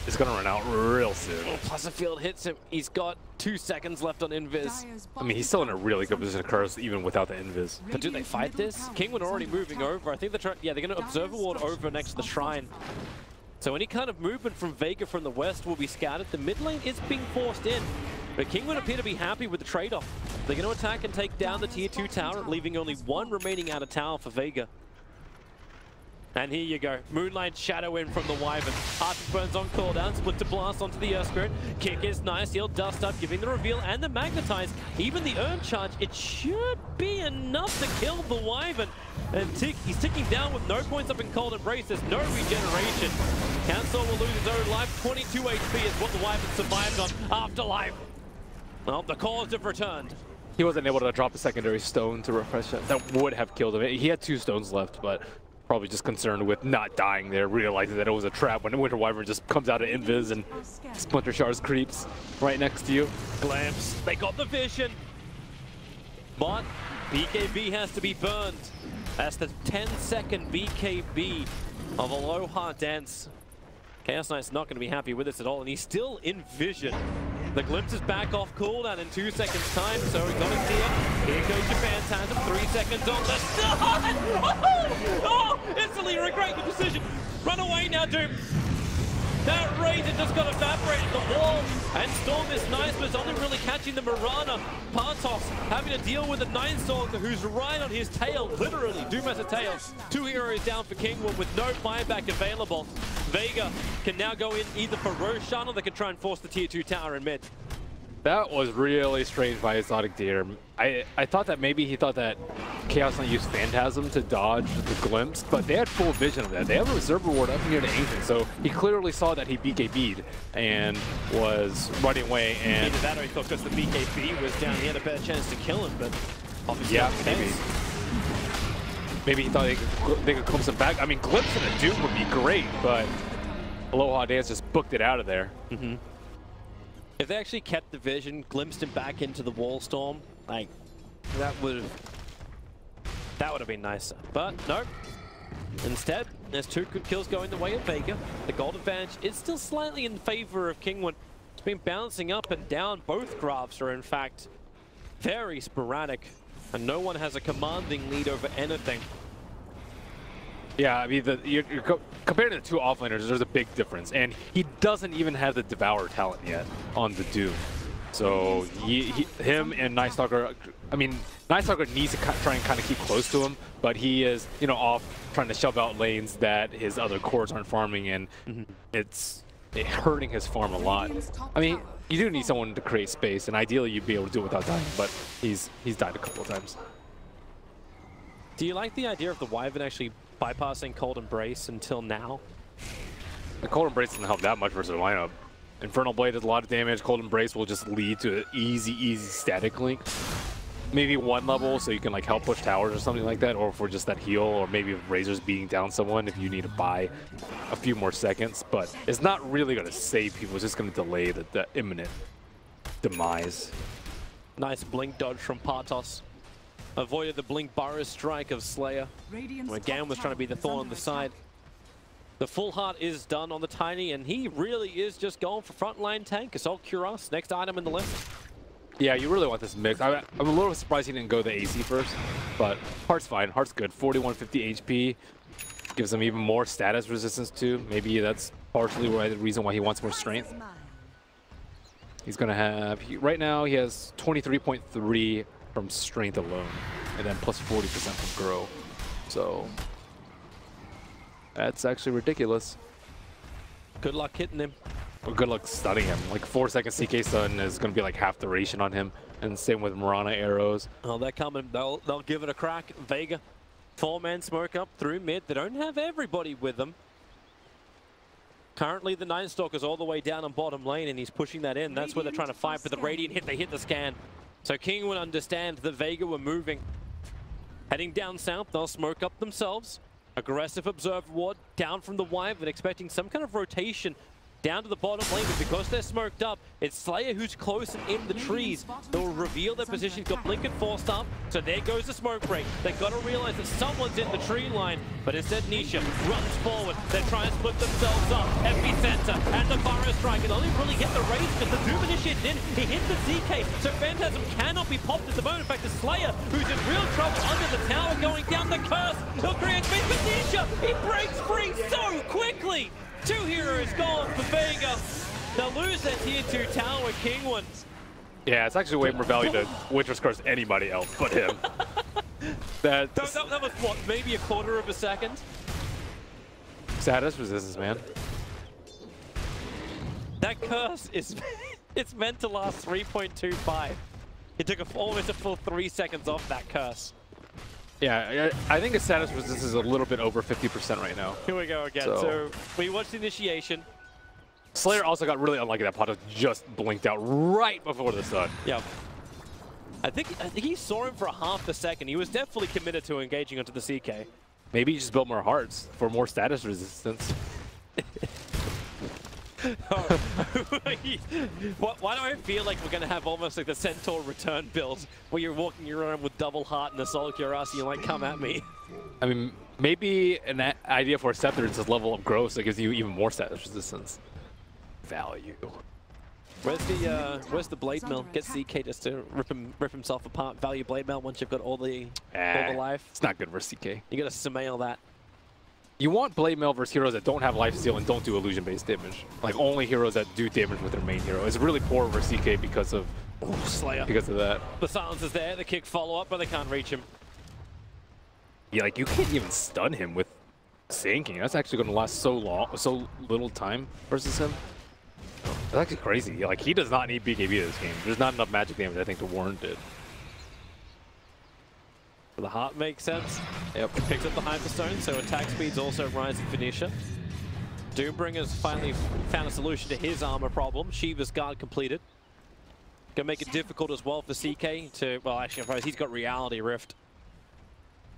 It's going to run out real soon. Oh, plus a field hits him. He's got 2 seconds left on Invis. I mean, he's still in a really good position to curse even without the Invis. But do they fight this? Kingwin already moving over. I think they're trying, yeah, they're going to Observer Ward over next to the Shrine. So any kind of movement from Vega from the west will be scattered. The mid lane is being forced in. But Kingwin appear to be happy with the trade-off. They're going to attack and take down the tier 2 tower, leaving only 1 remaining out of tower for Vega. And here you go, Moonlight Shadow in from the Wyvern. Arctic Burns on cooldown, split to blast onto the Earth Spirit. Kick is nice, he'll dust up, giving the reveal and the Magnetize. Even the Urn Charge, it should be enough to kill the Wyvern. And he's ticking down with no points up in Cold Embrace, there's no regeneration. Cancel will lose his own life, 22 HP is what the Wyvern survived on. Afterlife. Well, the cores have returned. He wasn't able to drop a secondary stone to refresh it. That would have killed him. He had 2 stones left, but probably just concerned with not dying there, realizing that it was a trap when the Winter Wyvern just comes out of Invis and Splinter Shards creeps right next to you. Glimpse, they got the vision. But BKB has to be burned. That's the 10-second BKB of Aloha Dance. Chaos Knight's not going to be happy with this at all, and he's still in vision. The Glimpse is back off cooldown in 2 seconds time, so he's got a tear. Here goes Japan Tandem, 3 seconds on the start! Oh, instantly regret the decision. Run away now, now, Doom. That Razor just got evaporated the wall, and Storm is nice, but it's only really catching the Mirana. Partos having to deal with the Ninestalker, who's right on his tail, literally. Doom has a tail. 2 heroes down for Kingwood with no buyback available. Vega can now go in either for Roshan, or they can try and force the tier 2 tower in mid. That was really strange by Exotic Deer. I thought that maybe he thought that Chaos Knight used Phantasm to dodge the glimpse, but they had full vision of that. They have a reserve reward up near the Ancient, so he clearly saw that he BKB'd and was running away. And either that or he thought because the BKB was down, he had a better chance to kill him, but obviously yeah, maybe he thought they could glimpse him back. I mean, glimpsing a Doom would be great, but Aloha Dance just booked it out of there. If they actually kept the vision, glimpsed him back into the wall storm, like that would have been nicer. But no. Instead, there's 2 good kills going the way of Vega. The gold advantage is still slightly in favor of Kingwood. It's been bouncing up and down. Both graphs are in fact very sporadic, and no one has a commanding lead over anything. Yeah, I mean, compared to the 2 offlaners, there's a big difference, and he doesn't even have the Devour talent yet on the Doom. So him and Ninestalker, I mean, Ninestalker needs to try and kind of keep close to him, but he is, you know, off trying to shove out lanes that his other cores aren't farming, and it's hurting his farm a lot. I mean, you do need someone to create space, and ideally you'd be able to do it without dying, but he's died a couple of times. Do you like the idea of the Wyvern actually bypassing Cold Embrace until now? The Cold Embrace doesn't help that much versus the lineup. Infernal Blade does a lot of damage. Cold Embrace will just lead to an easy static link. Maybe 1 level so you can like help push towers or something like that, or for just that heal, or maybe if Razor's beating down someone if you need to buy a few more seconds. But it's not really going to save people. It's just going to delay the imminent demise. Nice blink dodge from Partos. Avoided the blink Burrow strike of Slayer. Again was trying to be the thorn on the side. The full heart is done on the Tiny, and he really is just going for frontline tank. Assault Cuirass, next item in the list. Yeah, you really want this mix. I'm a little surprised he didn't go the AC first, but Heart's fine. Heart's good. 4150 HP. Gives him even more status resistance too. Maybe that's partially the reason why he wants more strength. He's going to have, right now he has 23.3 from strength alone, and then plus 40% from grow. So that's actually ridiculous. Good luck hitting him. Well, good luck stunning him. Like 4-second CK stun is going to be like half the ration on him, and same with Mirana arrows. Oh, they're coming. They'll give it a crack. Vega, 4-man smoke up through mid. They don't have everybody with them. Currently, the Ninestalker's all the way down on bottom lane, and he's pushing that in. That's where they're trying to fight, but the Radiant hit. They hit the scan. So King would understand that Vega were moving. Heading down south, they'll smoke up themselves. Aggressive Observe Ward down from the Wyvern, expecting some kind of rotation down to the bottom lane, but because they're smoked up, it's Slayer who's close and in the trees. They'll reveal their position. Got Blink and forced up, so there goes the smoke break. They've got to realize that someone's in the tree line, but instead Nisha runs forward. They're trying to split themselves up. Epicenter and the Burrow strike. It only really hit the Wraith because the Doom initiated in. He hit the ZK, so Phantasm cannot be popped at the moment. In fact, the Slayer, who's in real trouble under the tower, going down the curse. He'll create space for Nisha. He breaks free so quickly. 2 heroes gone for Vega. They'll lose their tier 2 tower, Kingwood. Yeah, it's actually way more value to Winter's Curse anybody else but him. that was what, maybe a quarter of a second? Status resistance, man. That curse is it's meant to last 3.25. It took almost a full 3 seconds off that curse. Yeah, I think his status resistance is a little bit over 50% right now. Here we go again. So we watched the initiation. Slayer also got really unlucky that Potter just blinked out right before the sun. Yeah. I think he saw him for a half a second. He was definitely committed to engaging onto the CK. Maybe he just built more hearts for more status resistance. Why do I feel like we're going to have almost like the Centaur return build where you're walking around with double heart and Assault Cuirass and you're like, come at me? I mean, maybe an idea for a Scepter is to level up growth so it gives you even more status resistance. Value. Where's the Blade Mill? Get CK just to rip himself apart. Value Blade Mill once you've got all the life. It's not good for CK. You got to Samael that. You want blade mail versus heroes that don't have lifesteal and don't do illusion-based damage. Like only heroes that do damage with their main hero. It's really poor versus CK because of Slayer. because of that. The silence is there, the kick follow-up, but they can't reach him. Yeah, like you can't even stun him with sinking. That's actually going to last so little time versus him. That's actually crazy. Like he does not need BKB this game. There's not enough magic damage I think to warrant it. The heart makes sense. Yep. Picks up the Hyperstone, so attack speed's also rising for Nisha. Doombringer's finally found a solution to his armor problem. Shiva's guard completed. Gonna make it difficult as well for CK to, well actually I suppose he's got Reality Rift.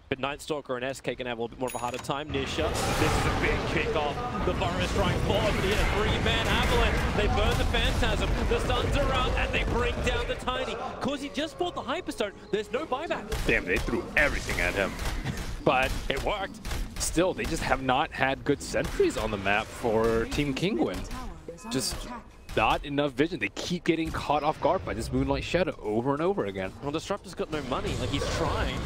But Nightstalker and SK can have a little bit more of a harder time. Nisha, this is a big kickoff. The Burrow strike forward, but he had a 3-man avalanche. They burn the Phantasm, the stuns are out, and they bring down the Tiny. Cause he just bought the Hyperstone, there's no buyback. Damn, they threw everything at him. But It worked. still, they just have not had good sentries on the map for Team Kinguin. Just not enough vision. They keep getting caught off guard by this Moonlight Shadow over and over again. Well, Disruptor's got no money, like he's trying.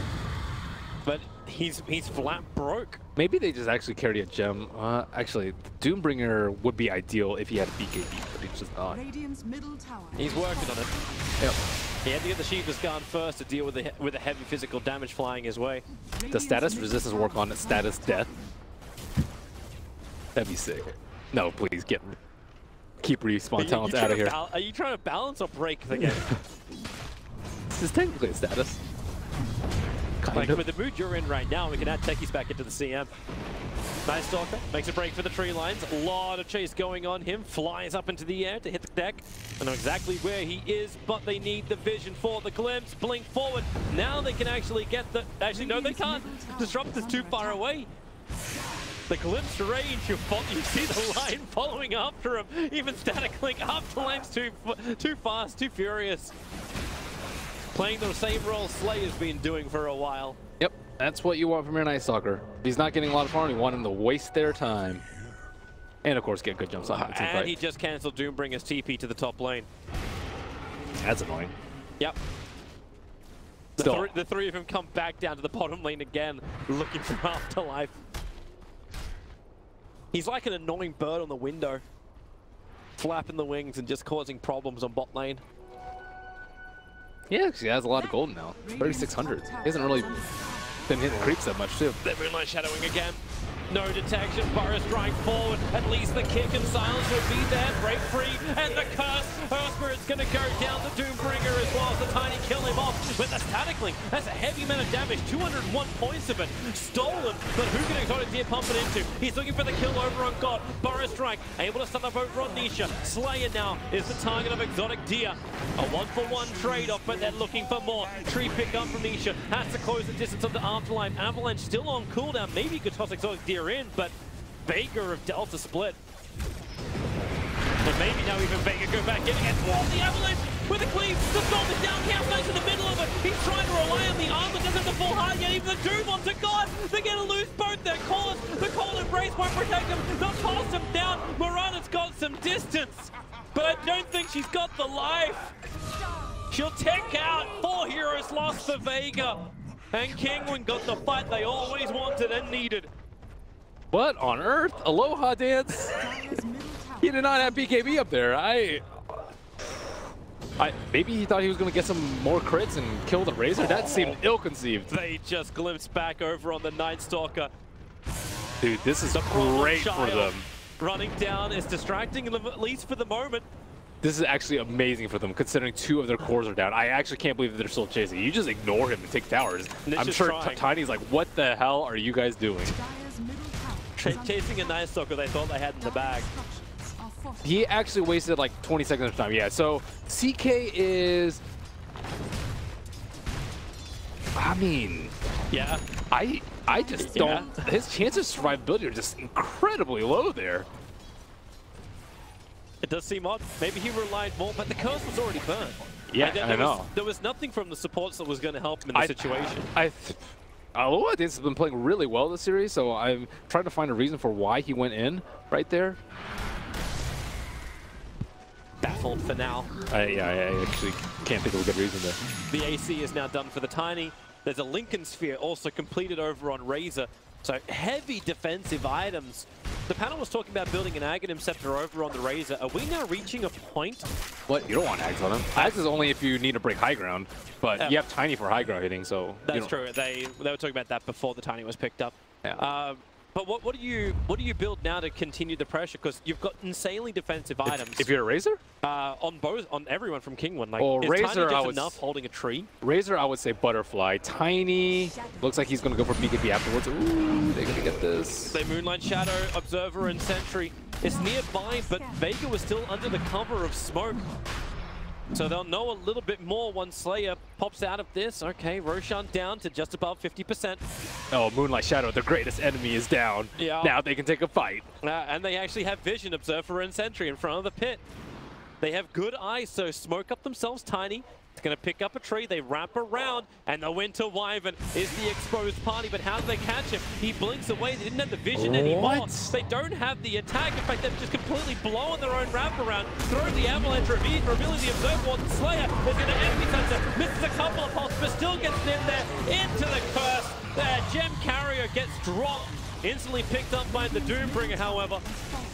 But he's flat broke. Maybe they just actually carry a gem. Actually, Doombringer would be ideal if he had a BKB, but he's just not. Radiant's middle tower. He's working on it. Yep. He had to get the Shiva's guard first to deal with the heavy physical damage flying his way. Does status resistance work on status death? That'd be sick. No, please keep respawn talents out of here. Are you trying to balance or break the game? This is technically a status. Like with the mood you're in right now, we can add techies back into the CM. Nightstalker makes a break for the tree lines. A lot of chase going on him. Flies up into the air to hit the deck. I know exactly where he is, but they need the vision for the glimpse. Blink forward. Now they can actually get the... Actually, no, they can't. Disruptor's too far away. The glimpse range, you see the line following after him. Even Static Link up the lane's too fast, too furious. Playing the same role Slayer's been doing for a while. Yep, that's what you want from your Nightstalker. If he's not getting a lot of farm, you want him to waste their time. And of course, get good jumps on the team And fight. he just cancelled Doombringer's TP to the top lane. That's annoying. Yep. The three of them come back down to the bottom lane again, looking for afterlife. He's like an annoying bird on the window, flapping the wings and just causing problems on bot lane. Yeah, actually, he has a lot of gold now. 3,600. He hasn't really been hitting creeps that much, too. They're Moonlight Shadowing again. No detection, Burrow strike forward. At least the kick and silence would be there. Break free, and the curse. Earth Spirit's gonna go down to Doombringer as well as the Tiny kill him off. With the Static Link, that's a heavy amount of damage. 201 points of it. Stolen, but who can Exotic Deer pump it into? He's looking for the kill over on God. Burrow strike, able to stun up over on Nisha. Slayer now is the target of Exotic Deer. A 1-for-1 trade-off, but they're looking for more. Tree pick up from Nisha. Has to close the distance of the Afterlife. Avalanche still on cooldown. Maybe you could toss Exotic Deer in, but Vega of Delta split. And maybe now even Vega go back in again. Oh, the Avalanche with a cleave. The storm is down. Chaos in the middle of it. He's trying to rely on the armor. Doesn't have the full heart yet. Even the Doom onto God. They're going to lose both their cores. The cold embrace won't protect him. They'll toss him down. Morana's got some distance, but I don't think she's got the life. She'll tech out. 4 heroes lost for Vega. And Kinguin got the fight they always wanted and needed. What on earth? Aloha dance? He did not have BKB up there. Maybe he thought he was going to get some more crits and kill the Razor. That seemed ill-conceived. They just glimpsed back over on the Nightstalker. Dude, this is great for them. Running down is distracting them, at least for the moment. This is actually amazing for them, considering 2 of their cores are down. I actually can't believe that they're still chasing. You just ignore him and take towers. I'm sure Tiny's like, what the hell are you guys doing? Chasing a Nightstalker they thought they had in the bag. He actually wasted like 20 seconds of time. Yeah, so CK is... I mean... Yeah. I just don't... His chances of survivability are just incredibly low there. It does seem odd. Maybe he relied more, but the curse was already burned. Yeah, I know. There was nothing from the supports that was going to help him in the situation. Aloha Dance has been playing really well this series, so I'm trying to find a reason for why he went in right there. Baffled for now. I actually can't think of a good reason there. The AC is now done for the Tiny. There's a Lincoln Sphere also completed over on Razor. So heavy defensive items. The panel was talking about building an Aghanim Scepter over on the Razor. Are we now reaching a point? What? You don't want Ags on him. Ags is only if you need to break high ground, but you have Tiny for high ground hitting, so... That's true. They were talking about that before the Tiny was picked up. Yeah. But what do you build now to continue the pressure? Because you've got insanely defensive items. If you're a Razor? On everyone from Kingwin. Like, Well, is Razor, Tiny just enough holding a tree? Razor, I would say Butterfly. Tiny, looks like he's going to go for BKB afterwards. Ooh, they're going to get this. They Moonlight Shadow, Observer, and Sentry is nearby, but Vega was still under the cover of smoke. So they'll know a little bit more once Slayer pops out of this. Okay, Roshan down to just above 50%. Oh, Moonlight Shadow, their greatest enemy, is down. Yeah. Now they can take a fight. And they actually have Vision, Observer, and Sentry in front of the pit. They have good eyes, so smoke up themselves. Tiny. It's going to pick up a tree. They wrap around, and the Winter Wyvern is the exposed party. But how do they catch him? He blinks away. They didn't have the vision anymore. They don't have the attack. In fact, they've just completely blown their own wraparound. Throws the Avalanche, revealing the Observer. And Slayer is going to enemy sensor. Misses a couple of pulses, but still gets in there. Into the curse. Their Gem Carrier gets dropped. Instantly picked up by the Doombringer, however.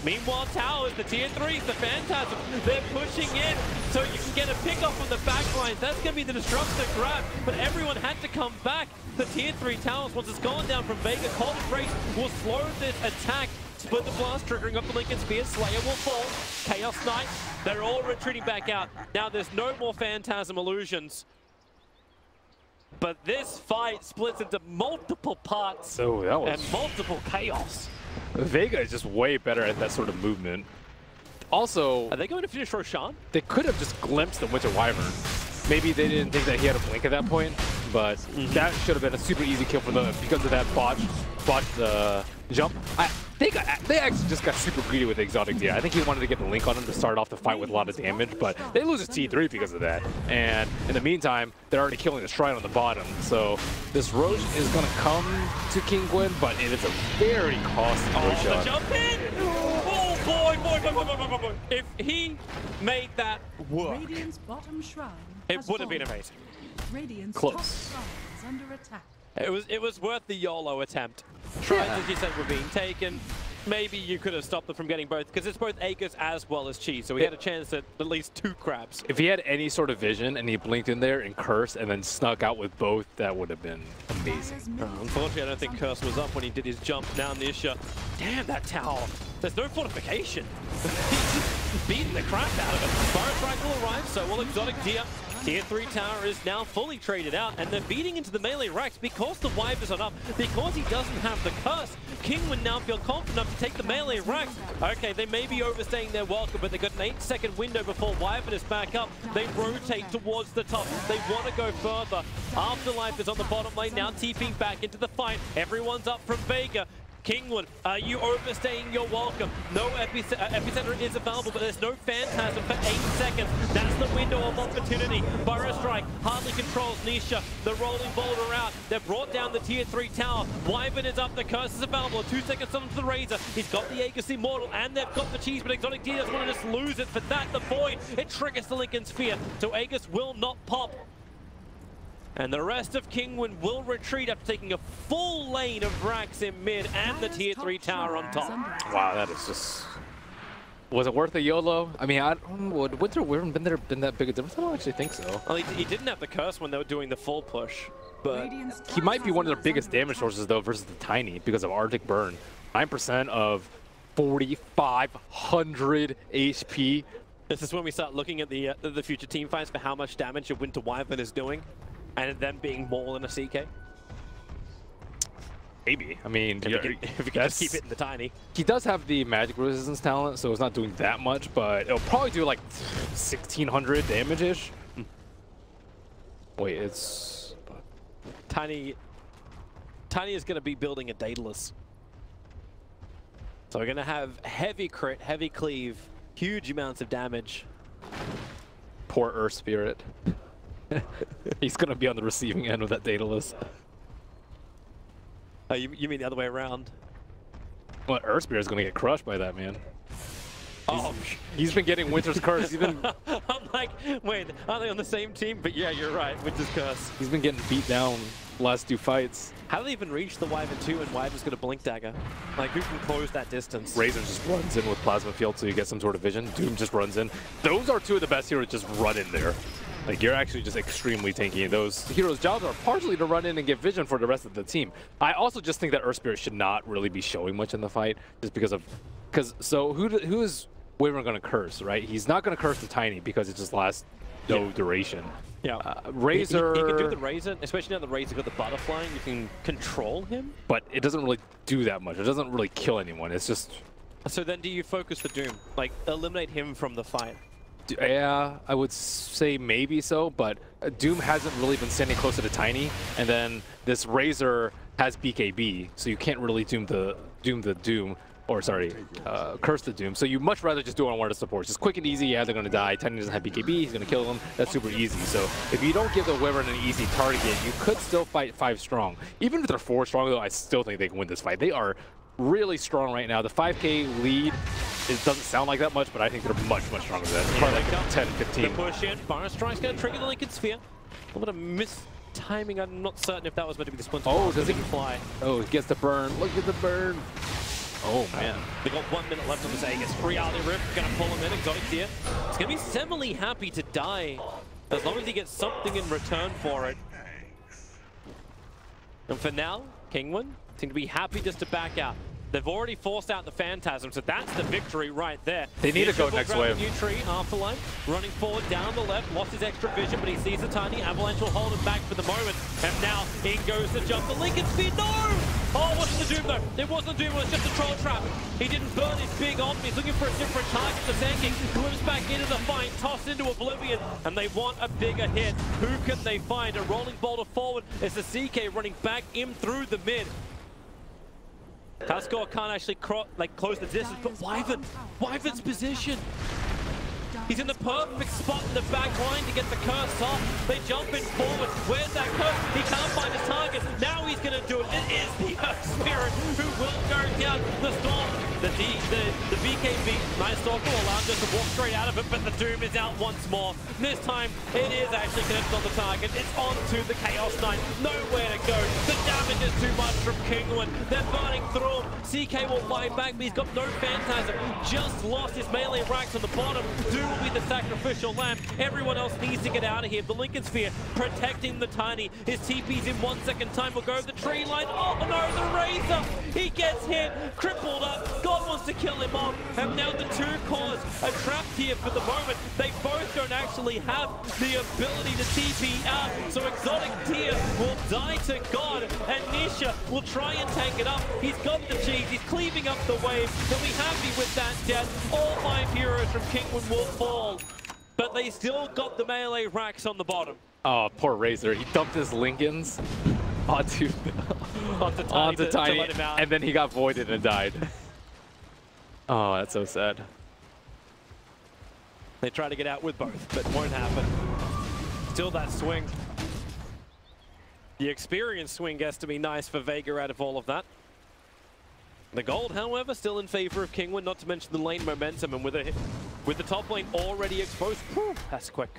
Meanwhile, Towers, the tier 3s, the Phantasm, they're pushing in so you can get a pick off from the back lines. That's going to be the Disruptor grab, but everyone had to come back. The tier 3 Towers, once it's gone down from Vega, Cold Embrace will slow this attack. Split the blast, triggering up the Lincoln Spear. Slayer will fall. Chaos Knight, they're all retreating back out. Now there's no more Phantasm illusions. But this fight splits into multiple parts and multiple chaos. Vega is just way better at that sort of movement. Also, are they going to finish Roshan? They could have just glimpsed the Winter Wyvern. Maybe they didn't think that he had a blink at that point, but that should have been a super easy kill for them because of that botched jump. I think they actually just got super greedy with the exotic deer. I think he wanted to get the link on him to start off the fight with a lot of damage, but they lose his T3 because of that. And in the meantime, they're already killing the Shrine on the bottom. So this Roche is going to come to King Gwyn, but it is a very costly the jump in! Oh boy. If he made that work, Radiant's bottom shrine it would have been amazing. Radiant's Close. top shrine is under attack. It was worth the YOLO attempt. Shrines, as you said, were being taken. Maybe you could have stopped them from getting both, because it's both Aegis as well as Chi, so we had a chance at least 2 crabs. If he had any sort of vision and he blinked in there and cursed and then snuck out with both, that would have been amazing. Unfortunately, I don't think Curse was up when he did his jump. Now Nisha, damn that tower. There's no fortification. He's just beating the crap out of it. Fire Strike will arrive, so will Exotic Deer. Tier 3 tower is now fully traded out, and they're beating into the melee racks because the Wyvern's are up, because he doesn't have the curse. King would now feel confident enough to take the melee racks. Okay, they may be overstaying their welcome, but they've got an 8-second window before Wyvern is back up. They rotate towards the top. They want to go further. Afterlife is on the bottom lane, now TPing back into the fight. Everyone's up from Vega. Kingwood, are you overstaying your welcome? No epicenter is available, but there's no Phantasm for 8 seconds. That's the window of opportunity. Burrow Strike hardly controls Nisha. The rolling boulder out. They've brought down the tier 3 tower. Wyvern is up. The curse is available. 2 seconds onto the Razor. He's got the Aegis Immortal, and they've got the cheese, but Exotic D doesn't want to just lose it. For that, the Void, it triggers the Lincoln Sphere, so Aegis will not pop. And the rest of Kingwin will retreat after taking a full lane of racks in mid and the tier 3 tower on top. Wow, that is just... Was it worth the YOLO? I mean, would Winter Wyvern been that big a difference? I don't actually think so. Well, he didn't have the curse when they were doing the full push, but... He might be one of their biggest damage sources, though, versus the Tiny, because of Arctic Burn. 9% of 4,500 HP. This is when we start looking at the future team fights for how much damage a Winter Wyvern is doing. And then being more than a CK? Maybe. I mean, if you can just keep it in the Tiny. He does have the magic resistance talent, so it's not doing that much, but it'll probably do like 1,600 damage-ish. Wait, it's... Tiny is going to be building a Daedalus. So we're going to have heavy crit, heavy cleave, huge amounts of damage. Poor Earth Spirit. He's going to be on the receiving end of that Daedalus. You mean the other way around? Well, Earth Spirit is going to get crushed by that, man. Oh, He's been getting Winter's Curse. He's been I'm like, wait, are they on the same team? But yeah, you're right, Winter's Curse. he's been getting beat down last 2 fights. How do they even reach the Wyvern 2 and Wyvern's got a Blink Dagger? Like, who can close that distance? Razor just runs in with Plasma Field so you get some sort of vision. Doom just runs in. Those are 2 of the best heroes just run in there. Like, you're actually just extremely tanky. Those heroes' jobs are partially to run in and get vision for the rest of the team. I also just think that Earth Spirit should not really be showing much in the fight, just because of... So who is Wyvern going to curse, right? He's not going to curse the Tiny because it just lasts no duration. Yeah. Razor... He can do the Razor, especially now the Razor got the Butterfly, and you can control him. But it doesn't really do that much. It doesn't really kill anyone. It's just... So then do you focus the Doom? Like, eliminate him from the fight? Yeah, I would say maybe so, but Doom hasn't really been standing close to the Tiny, and then this Razor has BKB, so you can't really curse the Doom. So you much rather just do it on one of the supports. Just quick and easy, yeah, they're going to die. Tiny doesn't have BKB, he's going to kill them. That's super easy. So if you don't give the Wyvern an easy target, you could still fight 5 strong. Even if they're 4 strong, though, I still think they can win this fight. They are really strong right now. The 5k lead, it doesn't sound like that much, but I think they're much, much stronger than that. Probably like 10, 15. The push in, Fire Strike's going to trigger the Lincoln Sphere. A little bit of mistiming. I'm not certain if that was meant to be the Splinter. Oh, does he fly? Oh, he gets the burn. Look at the burn. Oh, man. They got 1 minute left on the Vegas. Reality Rift going to pull him in. Exotic here. It's going to be similarly happy to die as long as he gets something in return for it. And for now, Kingwin seem to be happy just to back out. They've already forced out the Phantasm, so that's the victory right there. They need to go next wave. New tree, Afterlife, running forward down the left, lost his extra vision, but he sees the Tiny. Avalanche will hold him back for the moment. And now in goes the jump. The Lincoln Speed, no! Oh, it wasn't the Doom though. It wasn't the Doom, it was just a Troll Trap. He didn't burn his big on. He's looking for a different target. The Sand King glimpses back into the fight, tossed into oblivion, and they want a bigger hit. Who can they find? A rolling boulder forward as the CK running back in through the mid. Taskor can't actually close the distance, but Wyvern's position. He's in the perfect spot in the back line to get the curse off. They jump in forward. Where's that curse? He can't find his target. Now he's going to do it. It is the Earth Spirit who will go down the storm. The BKB, Night Stalker will allow him just to walk straight out of it, but the Doom is out once more. This time, it is actually connected on the target. It's onto the Chaos Knight. Nowhere to go. The damage is too much from Kingwin. They're burning through him. CK will fight back, but he's got no Phantasm. Just lost his melee racks on the bottom. Doom will be the sacrificial lamb. Everyone else needs to get out of here. The Lincoln Sphere protecting the Tiny. His TP's in 1 second time. Will go the tree line. Oh no, the Razor! He gets hit, crippled up. God wants to kill him off. And now the 2 cores are trapped here for the moment. They both don't actually have the ability to TP out. So Exotic Tier will die to God. And Nisha will try and tank it up. He's got the cheese. He's cleaving up the wave. He'll be happy with that death. All 5 heroes from Kingwin will fall. But they still got the melee racks on the bottom. Oh, poor Razor. He dumped his Lincolns onto Tiny, and then he got voided and died. Oh, that's so sad. They try to get out with both, but won't happen. Still that swing. The experience swing gets to be nice for Vega out of all of that. The gold, however, still in favor of Kingwin, not to mention the lane momentum, and with the top lane already exposed, whew, that's quick.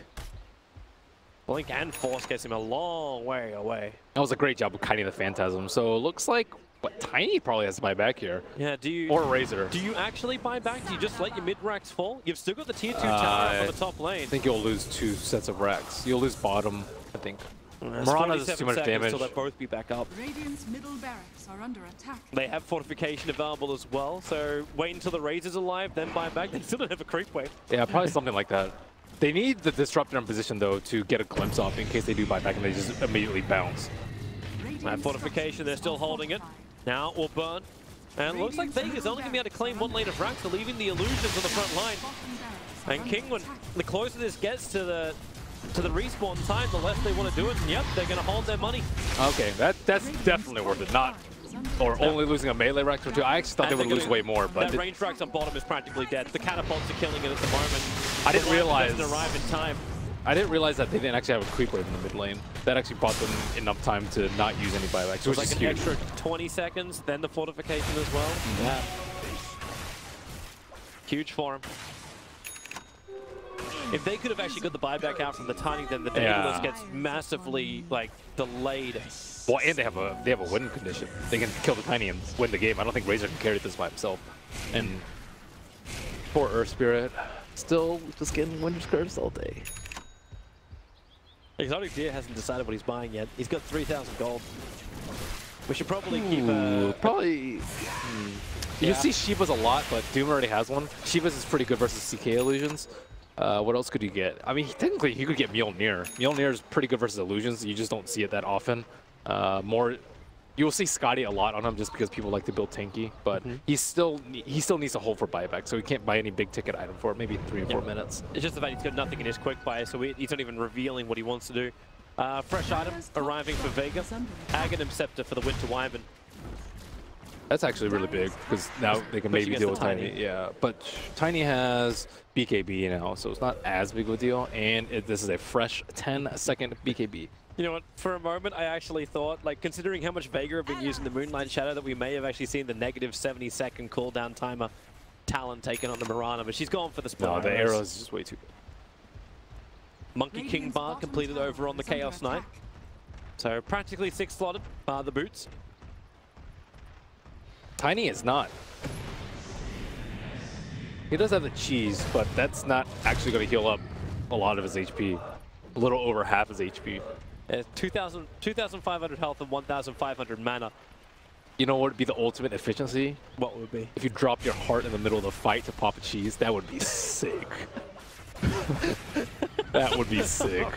Blink and Force gets him a long way away. That was a great job of kiting the Phantasm. So it looks like what Tiny probably has to buy back here. Yeah, or Razor. Do you actually buy back? Do you just let your mid racks fall? You've still got the tier 2 tower on the top lane. I think you'll lose 2 sets of racks. You'll lose bottom, I think. Mirana does too much damage. So they'll both be back up. Radiant's middle barracks are under attack. They have fortification available as well, so wait until the Razor's alive, then buy back. They still don't have a creep wave. Yeah, probably something like that. They need the Disruptor in position, though, to get a glimpse off in case they do buy back and they just immediately bounce. That fortification, they're still holding it. Now it will burn. And it looks like Vega's only going to be able to claim 1 lane of racks, so leaving the illusions on the front line. And Kingwin, the closer this gets to the respawn time, the less they want to do it. And yep, they're going to hold their money. Okay, that's definitely worth it. Not or only losing a melee rack or 2. I actually thought they would lose way more, but that range racks on bottom is practically dead. The catapults are killing it at the moment. I didn't realize doesn't arrive in time. I didn't realize that they didn't actually have a creep wave in the mid lane. That actually bought them enough time to not use any buybacks, which like is an huge. Extra 20 seconds, then the fortification as well. Yeah. Huge for him. If they could have actually got the buyback out from the Tiny, then the Daedalus gets massively like delayed. Well, and they have a win condition. They can kill the Tiny and win the game. I don't think Razor can carry this by himself. And poor Earth Spirit, still just getting Winter's Curse all day. Exotic Deer hasn't decided what he's buying yet. He's got 3,000 gold. We should probably keep probably. You see Shiva's a lot, but Doom already has one. Shiva's is pretty good versus CK illusions. What else could you get? I mean, technically, he could get Mjolnir. Mjolnir is pretty good versus illusions. You just don't see it that often. You'll see Scotty a lot on him just because people like to build tanky, but he still needs to hold for buyback, so he can't buy any big ticket item for it. Maybe 3 or 4 minutes. It's just the fact he's got nothing in his quick buy, so he's not even revealing what he wants to do. Fresh item arriving for Vega. Aghanim Scepter for the Winter Wyvern. That's actually really big because now they can maybe deal with Tiny. Yeah, but Tiny has BKB now, so it's not as big of a deal. And this is a fresh 10-second BKB. You know what? For a moment, I actually thought, like, considering how much Vega have been using the Moonlight Shadow, that we may have actually seen the negative 70-second cooldown timer Talon taken on the Mirana, but she's gone for the spell. No, the arrow is just way too good. Monkey King bar completed over on the Chaos Knight. So practically 6 slotted by the boots. Tiny is not. He does have the cheese, but that's not actually going to heal up a lot of his HP. A little over half his HP. 2,500 health and 1,500 mana. You know what would be the ultimate efficiency? What would be? If you drop your heart in the middle of the fight to pop a cheese, that would be sick. That would be sick.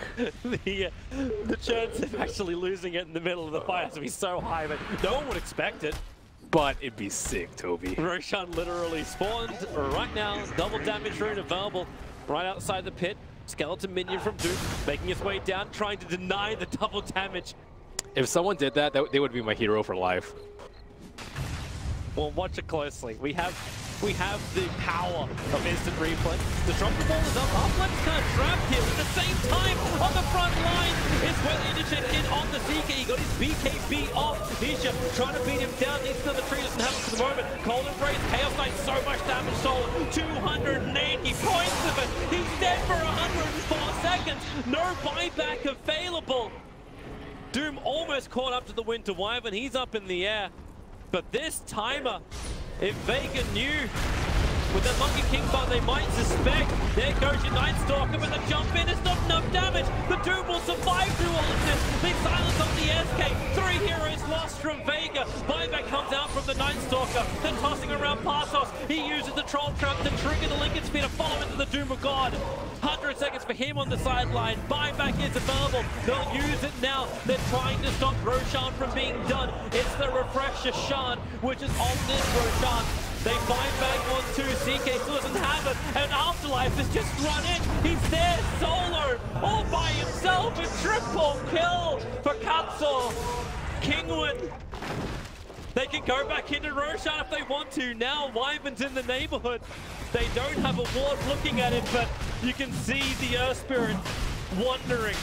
The chance of actually losing it in the middle of the fight has to be so high, but no one would expect it. But it'd be sick, Toby. Roshan literally spawned right now. Double damage rune available right outside the pit. Skeleton minion from Doom making his way down, trying to deny the double damage. If someone did that, they would be my hero for life. Well, watch it closely. We have the power of instant replay. The drop the ball is up. Upland's kind of trapped here. At the same time, on the front line is well in on the CK. He got his BKB off. Nisha trying to beat him down. Needs to the tree. Doesn't have it for the moment. Cold Embrace. Chaos Knight, so much damage sold. 280 points of it. He's dead for 104 seconds. No buyback available. Doom almost caught up to the Winter Wyvern. He's up in the air. But this timer, if Vega knew with the Monkey King bot, they might suspect. There goes your Night Stalker, but the jump in is not enough damage. The Doom will survive through all of this. Big silence on the SK. 3 heroes lost from Vega. Buyback comes out from the Night Stalker. Then tossing around Passos. He uses the Troll Trap to trigger the Lincoln Sphere to follow into the Doom of God. 100 seconds for him on the sideline. Buyback is available. They'll use it now. They're trying to stop Roshan from being done. It's the Refresher Shan, which is on this Roshan. They find back on 2. CK still doesn't have it. And Afterlife has just run in. He's there solo, all by himself. A triple kill for Katso. Kingwin. They can go back into Roshan if they want to. Now Wyvern's in the neighborhood. They don't have a ward looking at it, but you can see the Earth Spirit wondering.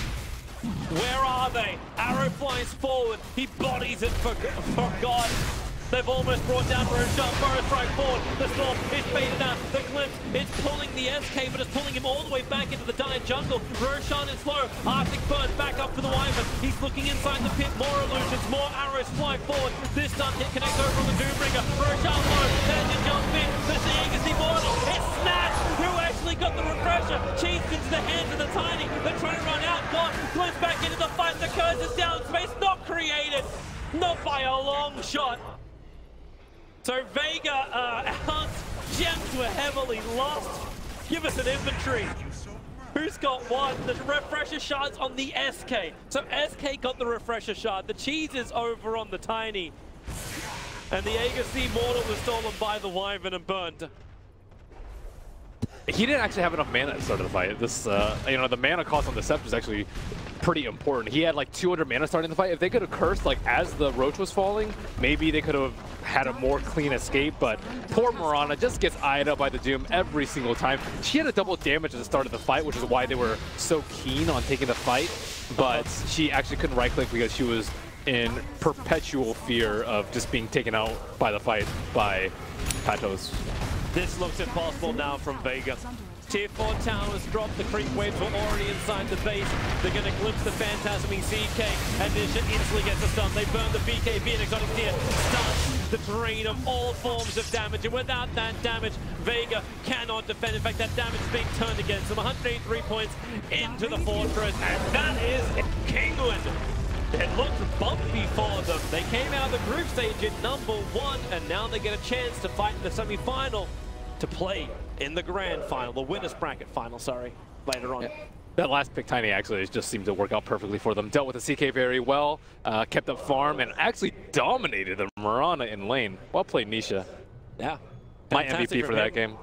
Where are they? Arrow flies forward. He bodies it for God. They've almost brought down Roshan. Burrow strike forward. The storm is faded out. The glimpse is pulling the SK, but it's pulling him all the way back into the dire jungle. Roshan is slow. Arctic Burn back up for the Wyvern. He's looking inside the pit. More illusions, more arrows fly forward. This stun hit connects over on the Doombringer. Roshan low. There's a jump in. The Seeing Immortal. It's Snatch who actually got the refresher. Cheesed into the hands of the Tiny. They're trying to run out. One glimpse back into the fight. The curse is down. Space not created. Not by a long shot. So Vega out, gems were heavily lost. Give us an inventory. Who's got one? The refresher shards on the SK. So SK got the refresher shard. The cheese is over on the Tiny. And the Agassi Mortal was stolen by the Wyvern and burned. He didn't actually have enough mana at the start of the fight. This, you know, the mana cost on the Scepter is actually pretty important. He had like 200 mana starting the fight. If they could have cursed like as the Roach was falling, maybe they could have had a more clean escape, but poor Mirana just gets eyed up by the Doom every single time. She had a double damage at the start of the fight, which is why they were so keen on taking the fight, but she actually couldn't right-click because she was in perpetual fear of just being taken out by the fight by Patos. This looks impossible now from Vega. Tier 4 towers drop, the creep waves were already inside the base. They're going to glimpse the phantasming CK, and Nisha instantly gets a stun. They burn the BKB and Exotic Tier, stuns the drain of all forms of damage, and without that damage, Vega cannot defend. In fact, that damage is being turned against them. 183 points into the fortress, and that is Kingwin. It looked bumpy for them. They came out of the group stage in #1, and now they get a chance to fight in the semi-final to play in the grand final, the winners bracket final, sorry, later on. Yeah. That last pick, Tiny, actually just seemed to work out perfectly for them. Dealt with the CK very well, kept up farm, and actually dominated the Mirana in lane. Well played, Nisha. Yeah. My Fantastic MVP for him. that game.